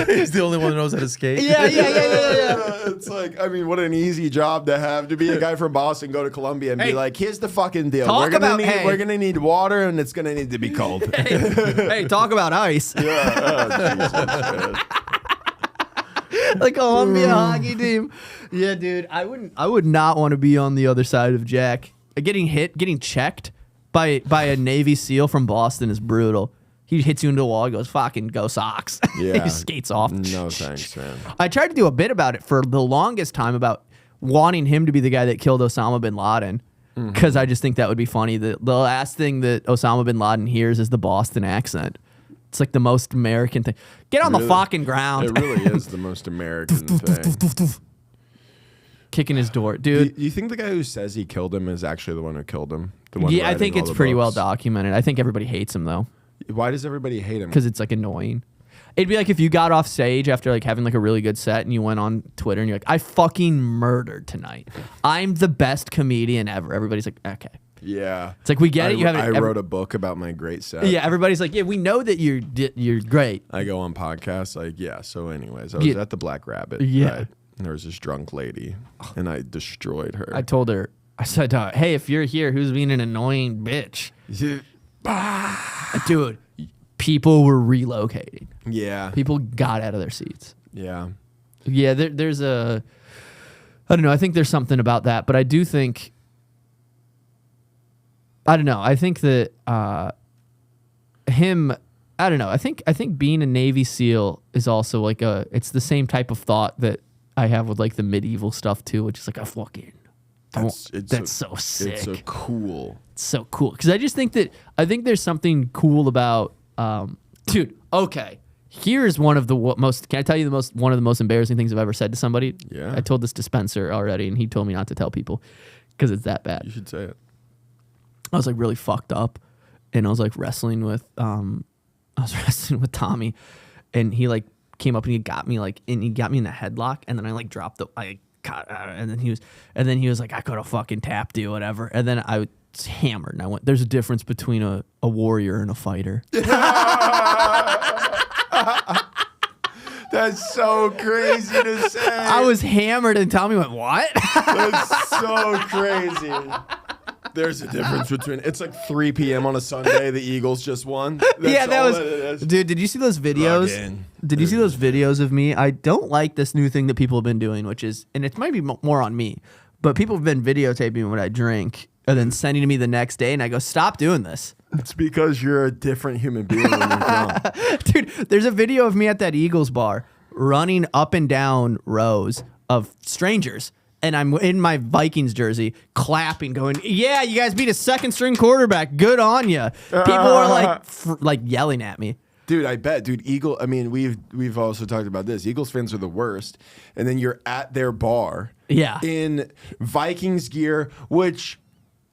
He's the only one who knows how to skate. Yeah. It's like, I mean, what an easy job to have to be a guy from Boston, go to Columbia and be like, here's the fucking deal. We're gonna need water and it's gonna need to be cold. Hey, talk about ice. Yeah. Oh, Jesus. The Columbia hockey team. Yeah, dude. I would not want to be on the other side of Jack. Getting checked by a Navy SEAL from Boston is brutal. He hits you into the wall. He goes, "Fucking go Sox." Yeah. He skates off. No thanks, man. I tried to do a bit about it for the longest time about wanting him to be the guy that killed Osama bin Laden because I just think that would be funny. The last thing that Osama bin Laden hears is the Boston accent. It's like the most American thing. Get on the fucking ground. It really is the most American thing. Kicking his door. Dude. Do you think the guy who says he killed him is actually the one who killed him? The one Yeah, I writing think all it's the pretty well books? documented. I think everybody hates him though. Why does everybody hate him? Because it's like annoying. It'd be like if you got off stage after like having like a really good set and you went on Twitter and you're like, "I fucking murdered tonight. I'm the best comedian ever." Everybody's like, "Okay." Yeah. It's like, we get it. You haven't. I wrote a book about my great set. Yeah, everybody's like, "Yeah, we know that you're great." I go on podcasts like, yeah. So anyways, I was at the Black Rabbit. Yeah. Right? And there was this drunk lady and I destroyed her. I told her, I said, "Hey, if you're here, who's being an annoying bitch?" Dude, people were relocating. Yeah. People got out of their seats. Yeah. Yeah, there's a... I don't know. I think there's something about that. But I do think... I don't know. I think that him... I don't know. I think being a Navy SEAL is also like a... It's the same type of thought that I have with like the medieval stuff too, which is like a fucking... That's so sick. It's so cool. So cool because I think there's something cool about dude. Okay, here's one of the most. Can I tell you one of the most embarrassing things I've ever said to somebody? Yeah. I told this to Spencer already, and he told me not to tell people because it's that bad. You should say it. I was like really fucked up, and I was like wrestling with Tommy, and he like came up and he got me in a headlock, and then I like dropped and then he was like, I could have fucking tapped you, whatever. And then I was hammered, and I went, there's a difference between a warrior and a fighter. That's so crazy to say. I was hammered, and Tommy went, what? That's so crazy. There's a difference between. It's like 3 p.m. on a Sunday. The Eagles just won. That's that all was. it is. Dude, did you see those videos? Again. Did you see those videos of me? I don't like this new thing that people have been doing, which is, and it might be more on me, but people have been videotaping what I drink and then sending to me the next day, and I go, stop doing this. It's because you're a different human being when you're drunk. Dude, there's a video of me at that Eagles bar running up and down rows of strangers. And I'm in my Vikings jersey, clapping, going, "Yeah, you guys beat a second-string quarterback. Good on you." People are like yelling at me. Dude, I bet. Dude, I mean, we've also talked about this. Eagles fans are the worst. And then you're at their bar, Yeah, in Vikings gear, which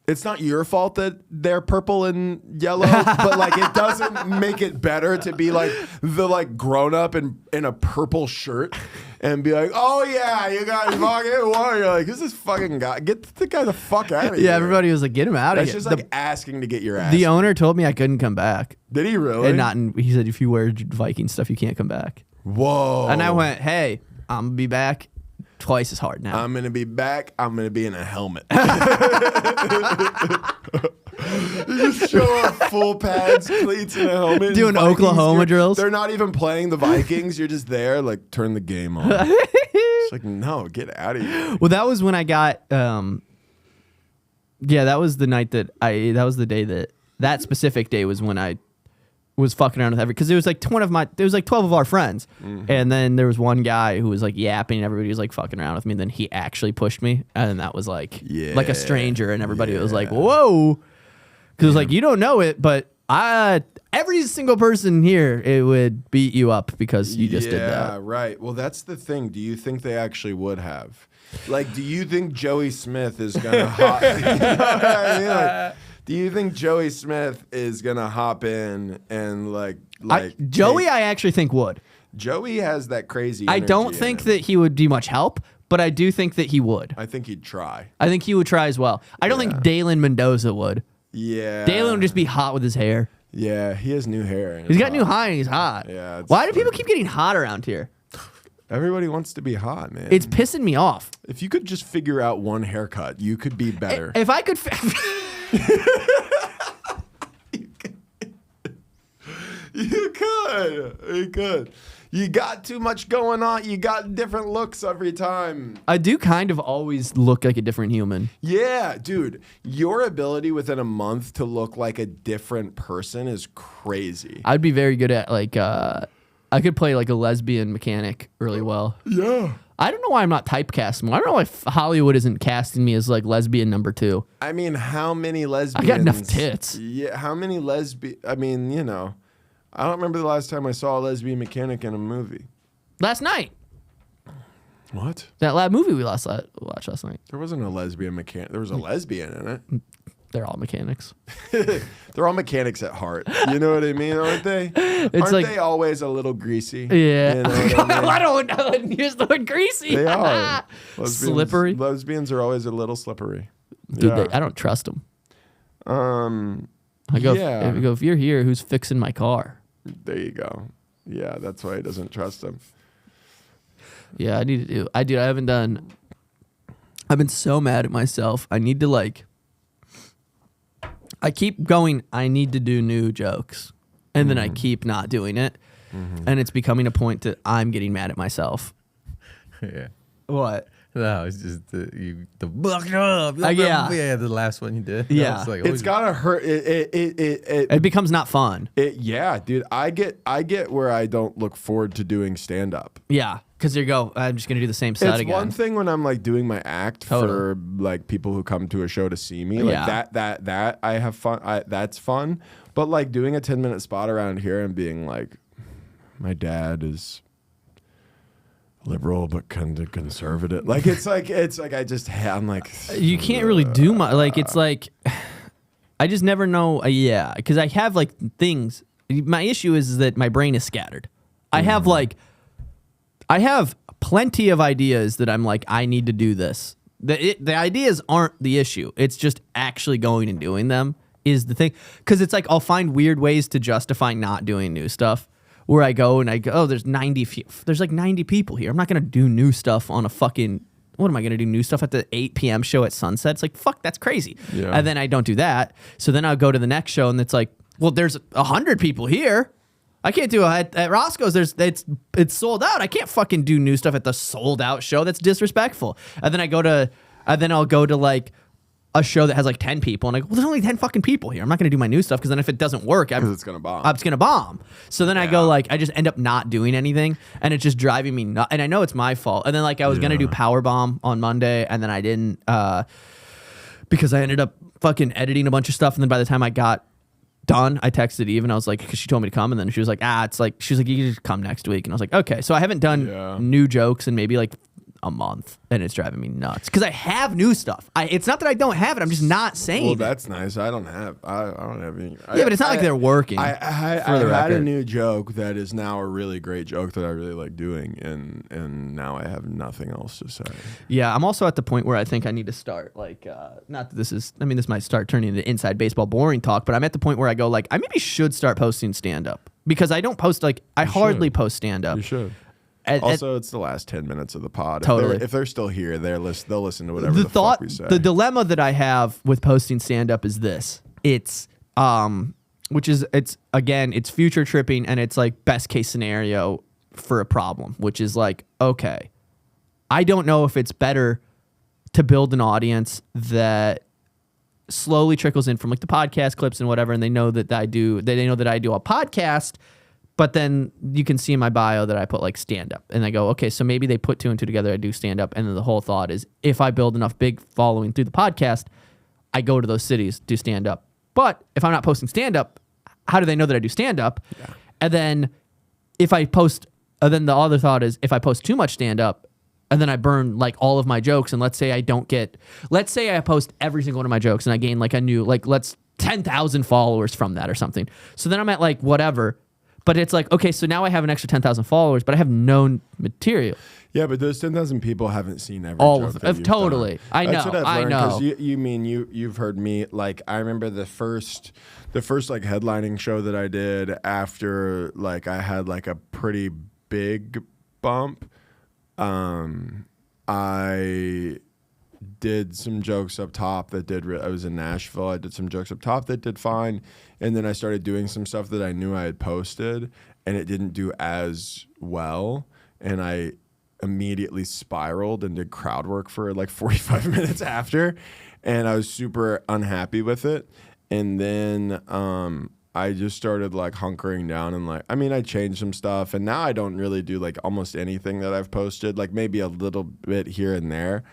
it's not your fault that they're purple and yellow, but like it doesn't make it better to be like the like grown up in a purple shirt and be like, oh yeah, you got fucking one. You're like, who's this fucking guy? Get the guy the fuck out of here. yeah. Everybody was like, "Get him out of That's here." just like asking to get your ass. The owner told me I couldn't come back. Did he really? And he said, if you wear Viking stuff, you can't come back. Whoa. And I went, hey, I'm gonna be back twice as hard now. I'm gonna be back. I'm gonna be in a helmet. You just show up full pads, cleats, and a helmet. Doing Vikings Oklahoma gear. drills. They're not even playing the Vikings. You're just there, like, turn the game on. It's like, no, get out of here. Well, that was when I got. Yeah, that was the night that that was the day that specific day was when I was fucking around with everybody, because there was like 12 of our friends, and then there was one guy who was like yapping, and everybody was like fucking around with me. And then he actually pushed me, and then that was like a stranger, and everybody was like, whoa, because it was like, you don't know it, but every single person here, it would beat you up because you just did that. Yeah, right. Well, that's the thing. Do you think they actually would have? Like, do you think Joey Smith is gonna hop? You know what I mean? Like, do you think Joey Smith is gonna hop in and Joey? I actually think would. Joey has that crazy. I don't energy in think him. that he would be much help, but I do think that he would. I think he'd try. I think he would try as well. I don't think Dillon Mendoza would. Yeah. Dillon would just be hot with his hair. Yeah, he has new hair. And He's it's got new hair and he's hot. Yeah, it's Why do funny. people keep getting hot around here? Everybody wants to be hot, man. It's pissing me off. If you could just figure out one haircut, you could be better. If I could. You could. You got too much going on. You got different looks every time. I do kind of always look like a different human. Yeah, dude. Your ability within a month to look like a different person is crazy. I'd be very good at I could play like a lesbian mechanic really well. Yeah. I don't know why I'm not typecast more. I don't know why Hollywood isn't casting me as like lesbian number 2. I mean, how many lesbians? I got enough tits. Yeah, how many I mean, you know, I don't remember the last time I saw a lesbian mechanic in a movie. Last night. What? That lab movie we watched last night. There wasn't a lesbian mechanic. There was a lesbian in it. They're all mechanics. They're all mechanics at heart. You know what I mean, aren't they? Aren't like- they always a little greasy? Yeah. You know what I mean? I don't use the word greasy. They are. Slippery. Lesbians are always a little slippery. Dude, Yeah. I don't trust them. I Yeah. if you're here, who's fixing my car? There you go. Yeah, that's why he doesn't trust them. Yeah, I need to do. I haven't done. I've been so mad at myself. I need to I keep going, I need to do new jokes. And then I keep not doing it. And it's becoming a point that I'm getting mad at myself. Yeah. What? No, it's just the buck up. Yeah. The last one you did. Yeah. I was like, It's gotta hurt. It becomes not fun. Yeah, dude. I get where I don't look forward to doing stand up. Yeah, because you go, I'm just gonna do the same set It's again. one thing when I'm like doing my act for like people who come to a show to see me. Like that I have fun. That's fun. But like doing a 10-minute spot around here and being like, my dad is liberal but kind of conservative. Like it's like I'm like, you can't really do much. Like it's like I just never know. Yeah, because I have like things. My issue is that my brain is scattered. I have plenty of ideas that I'm like, I need to do this. The ideas aren't the issue. It's just actually going and doing them is the thing. Because it's like I'll find weird ways to justify not doing new stuff. Where I go, oh, there's like 90 people here. I'm not gonna do new stuff on a fucking. What am I gonna do? New stuff at the 8 p.m. show at Sunset? It's like fuck, that's crazy. Yeah. And then I don't do that. So then I'll go to the next show, and it's like, well, there's 100 people here. I can't do it at Roscoe's. It's sold out. I can't fucking do new stuff at the sold out show. That's disrespectful. And then I'll go to like a show that has like 10 people, and I go, well, there's only 10 fucking people here. I'm not gonna do my new stuff because then if it doesn't work, it's gonna bomb. It's gonna bomb. So then I go like, I just end up not doing anything, and it's just driving me nuts. And I know it's my fault. And then like I was gonna do Powerbomb on Monday, and then I didn't because I ended up fucking editing a bunch of stuff. And then by the time I got done, I texted Eve and I was like, because she told me to come, and then she was like, she was like, you can just come next week. And I was like, okay. So I haven't done new jokes in maybe like a month, and it's driving me nuts because I have new stuff. It's not that I don't have it. I'm just not saying. Well, that's nice. I don't have any. Yeah, but it's not like they're working. I had a new joke that is now a really great joke that I really like doing, and now I have nothing else to say. Yeah, I'm also at the point where I think I need to start like, not that this might start turning into inside baseball boring talk, but I'm at the point where I go like, I maybe should start posting stand up because I don't post hardly post stand up. You should. Also, it's the last 10 minutes of the pod. Totally. If they're still here, they'll listen to whatever the fuck we say. The dilemma that I have with posting stand-up is this. It's future tripping, and it's like best case scenario for a problem, which is like, okay, I don't know if it's better to build an audience that slowly trickles in from like the podcast clips and whatever, and they know that I do a podcast. But then you can see in my bio that I put like stand up, and I go, okay, so maybe they put two and two together. I do stand up. And then the whole thought is if I build enough big following through the podcast, I go to those cities, do stand up. But if I'm not posting stand up, how do they know that I do stand up? Yeah. And then if I post, then the other thought is if I post too much stand up and then I burn like all of my jokes, and let's say I post every single one of my jokes and I gain like 10,000 followers from that or something. So then I'm at like whatever. But it's like, okay, so now I have an extra 10,000 followers, but I have no material. Yeah, but those 10,000 people haven't seen every all joke of that you've totally. done. I That's know. what I've learned, I know. 'cause you've heard me, like, I remember the first like headlining show that I did after like I had like a pretty big bump. I did some jokes up top that did. I was in Nashville. I did some jokes up top that did fine, and then I started doing some stuff that I knew I had posted, and it didn't do as well, and I immediately spiraled and did crowd work for like 45 minutes after, and I was super unhappy with it. And then I just started like hunkering down and like, I mean, I changed some stuff, and now I don't really do like almost anything that I've posted, like maybe a little bit here and there.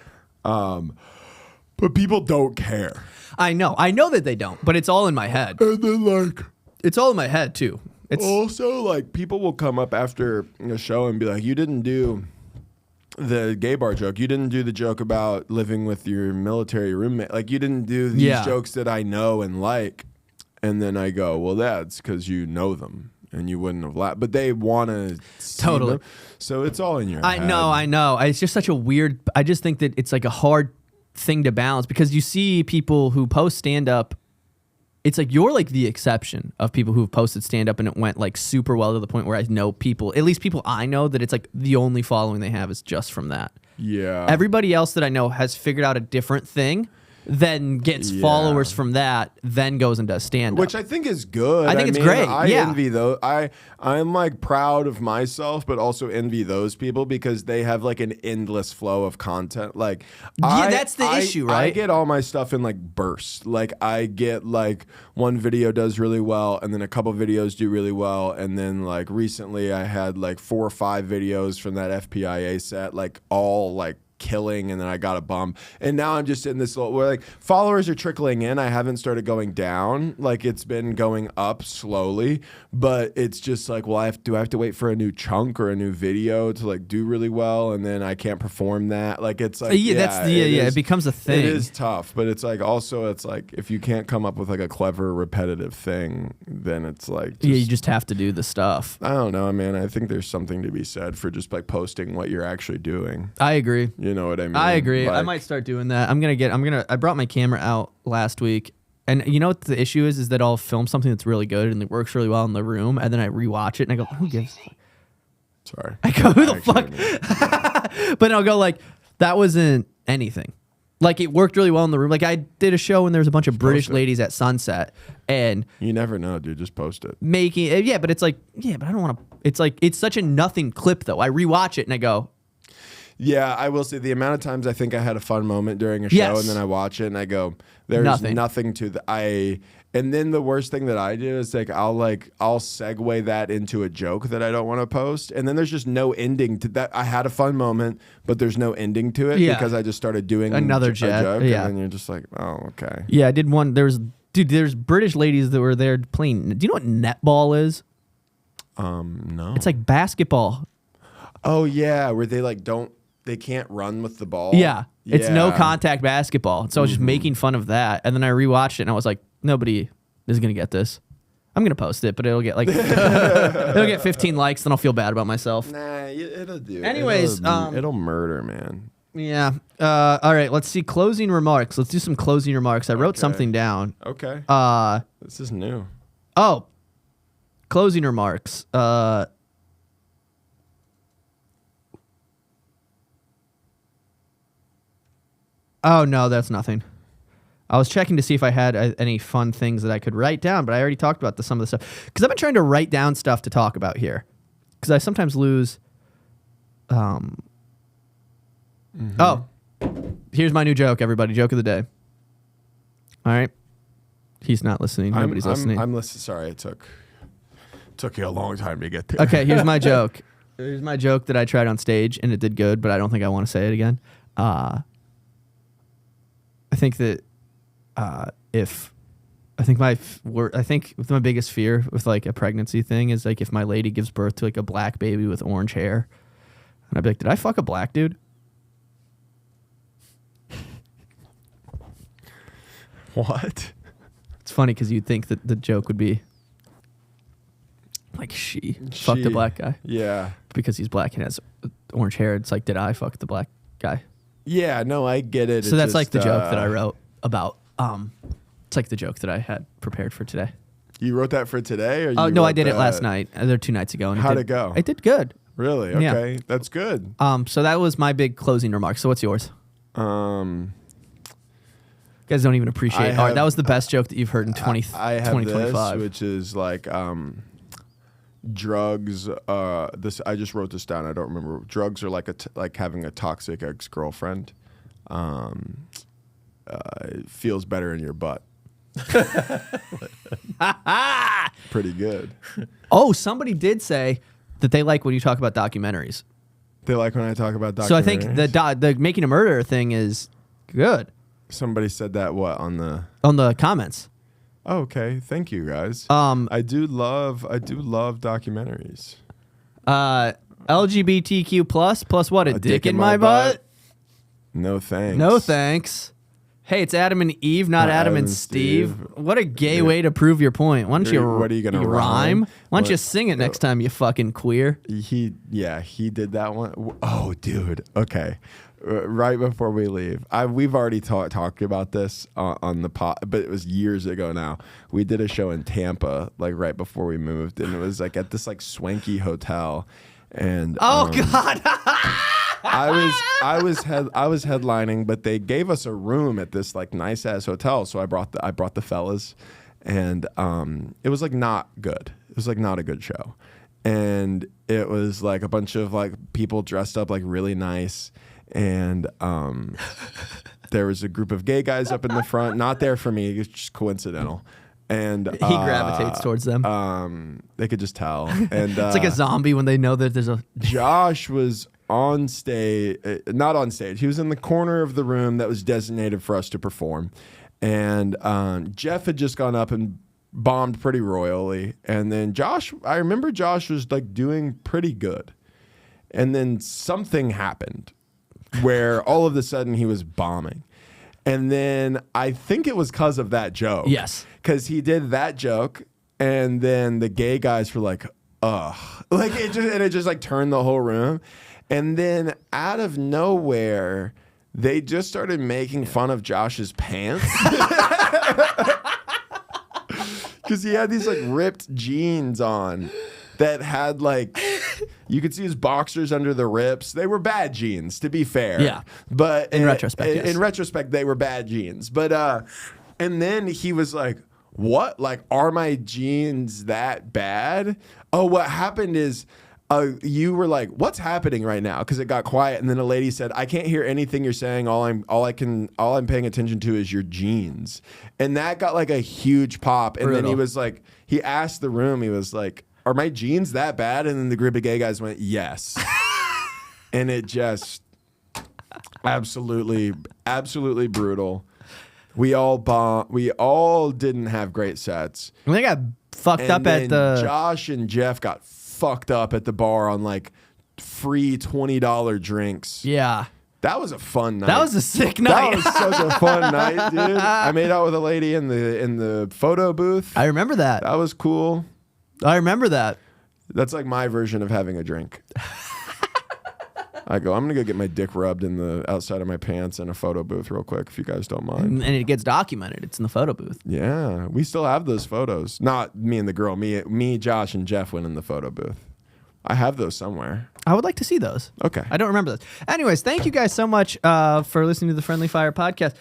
But people don't care. I know that they don't, but it's all in my head. And then like, it's all in my head too. It's also like people will come up after a show and be like, you didn't do the gay bar joke. You didn't do the joke about living with your military roommate. Like you didn't do these jokes that I know and like. And then I go, well, that's because you know them and you wouldn't have laughed. But they want to totally them. So it's all in your head. I know. It's just such a weird. I just think that it's like a hard thing to balance because you see people who post stand up. It's like you're like the exception of people who've posted stand up and it went like super well to the point where I know people, at least people I know, that it's like the only following they have is just from that. Yeah. Everybody else that I know has figured out a different thing. then gets Yeah. followers from that, then goes and does stand-up. Which I think is good. I think it's great, I yeah. envy those. I'm like proud of myself, but also envy those people because they have like an endless flow of content. Like, that's the issue, right? I get all my stuff in like bursts. Like, I get like one video does really well, and then a couple videos do really well, and then like recently I had like 4 or 5 videos from that FPIA set, like all like killing, and then I got a bump, and now I'm just in this little where like followers are trickling in. I haven't started going down, like it's been going up slowly, but it's just like, well, do I have to wait for a new chunk or a new video to like do really well, and then I can't perform that? Like it's like it becomes a thing. It is tough, but it's like also it's like if you can't come up with like a clever repetitive thing, then it's like you just have to do the stuff. I don't know, man. I think there's something to be said for just like posting what you're actually doing. I agree. You know what I mean? I agree. I Like, might start doing that. I brought my camera out last week, and you know what the issue is that I'll film something that's really good and it works really well in the room, and then I rewatch it and I go, who gives a fuck? Sorry. I go, who the Actually, fuck? But I'll go like, that wasn't anything. Like it worked really well in the room. Like I did a show and there was a bunch of British it. ladies at Sunset, and You never know, dude. Just post it. making but it's like, but I don't want to. It's like it's such a nothing clip though. I rewatch it and I go, Yeah, I will say the amount of times I think I had a fun moment during a show, Yes. and then I watch it and I go, "There's nothing to the." And then the worst thing that I do is like I'll segue that into a joke that I don't want to post, and then there's just no ending to that. I had a fun moment, but there's no ending to it because I just started doing Another a joke, yeah. and then you're just like, "Oh, okay." yeah, I did one. There's British ladies that were there playing. Do you know what netball is? No. It's like basketball. Oh yeah, where they like they can't run with the ball. Yeah. It's no Yeah. contact basketball. So I was just making fun of that. And then I rewatched it and I was like, nobody is going to get this. I'm going to post it, but it'll get like, it'll get 15 likes. Then I'll feel bad about myself. Nah, it'll do. Anyways, it'll murder, man. Yeah. All right. Let's see. Closing remarks. Let's do some closing remarks. I wrote Okay. something down. Okay. This is new. Oh, closing remarks. Oh, no, that's nothing. I was checking to see if I had any fun things that I could write down, but I already talked about some of the stuff. Because I've been trying to write down stuff to talk about here. Because I sometimes lose... Oh, here's my new joke, everybody. Joke of the day. All right. He's not listening. Nobody's listening. I'm listening. Sorry, it took you a long time to get there. Okay, here's my joke. Here's my joke that I tried on stage, and it did good, but I don't think I want to say it again. I think that my biggest fear with like a pregnancy thing is like if my lady gives birth to like a black baby with orange hair, and I'd be like, did I fuck a black dude? What? It's funny because you'd think that the joke would be like she fucked a black guy Yeah. because he's black and has orange hair. It's like, did I fuck the black guy? Yeah, no, I get it. So that's like the joke that I wrote about. It's like the joke that I had prepared for today. You wrote that for today? Or Oh you no, I wrote did it that- last night. Or 2 nights ago. And How'd it go? It did good. Really? Yeah. Okay, that's good. So that was my big closing remark. So what's yours? Um, You guys don't even appreciate. I All right, have- that was the best joke that you've heard in I have 2025. this, which is like drugs. This I just wrote this down. I don't remember. Drugs are like like having a toxic ex-girlfriend. It feels better in your butt. Pretty good. Oh, somebody did say that they like when you talk about documentaries. They like when I talk about documentaries. So I think the making a murderer thing is good somebody said that on the. on the comments. Oh, okay, thank you guys. I do love documentaries. LGBTQ plus what? A dick in my butt? No thanks. No thanks. Hey, it's Adam and Eve, not Adam and Steve. What a gay way to prove your point. Why don't you? What are you gonna rhyme? rhyme? Why don't you What- sing it next time, you fucking queer? He did that one. Oh, dude. Okay. Right before we leave, we've already talked about this on the pod, but it was years ago now. We did a show in Tampa, like right before we moved, and it was like at this like swanky hotel. And Oh God! I was headlining, but they gave us a room at this like nice ass hotel. So I brought the fellas, and it was like not good. It was like not a good show, and it was like a bunch of like people dressed up like really nice, and there was a group of gay guys up in the front. Not there for me. It's just coincidental. And He gravitates towards them. They could just tell. And It's like a zombie when they know that there's a. Josh was on stage, not on stage. He was in the corner of the room that was designated for us to perform. And Jeff had just gone up and bombed pretty royally. And then I remember Josh was like doing pretty good. And then something happened where all of a sudden he was bombing. And then I think it was because of that joke. Yes. Because he did that joke, and then the gay guys were like, ugh. Like it just like turned the whole room. And then out of nowhere, they just started making fun of Josh's pants. Because he had these like ripped jeans on that had like, you could see his boxers under the rips. They were bad jeans, to be fair. Yeah. But In retrospect, yes. In retrospect, they were bad jeans. But and then he was like, what? Like, are my jeans that bad? Oh, what happened is you were like, what's happening right now? Because it got quiet, and then a lady said, I can't hear anything you're saying. All I'm paying attention to is your jeans. And that got like a huge pop. And then he was like, he asked the room, he was like, are my jeans that bad? And then the group of gay guys went, yes. And it just absolutely brutal. We all didn't have great sets. And they got fucked up at the. Josh and Jeff got fucked up at the bar on like free $20 drinks. Yeah. That was a fun night. That was a sick night. That was such a fun night, dude. I made out with a lady in the photo booth. I remember that. That was cool. I remember that. That's like my version of having a drink. I'm going to go get my dick rubbed in the outside of my pants in a photo booth real quick, if you guys don't mind. And it gets documented. It's in the photo booth. Yeah, we still have those photos. Not me and the girl. Me, Josh, and Jeff went in the photo booth. I have those somewhere. I would like to see those. Okay. I don't remember those. Anyways, thank you guys so much for listening to the Friendly Fire podcast.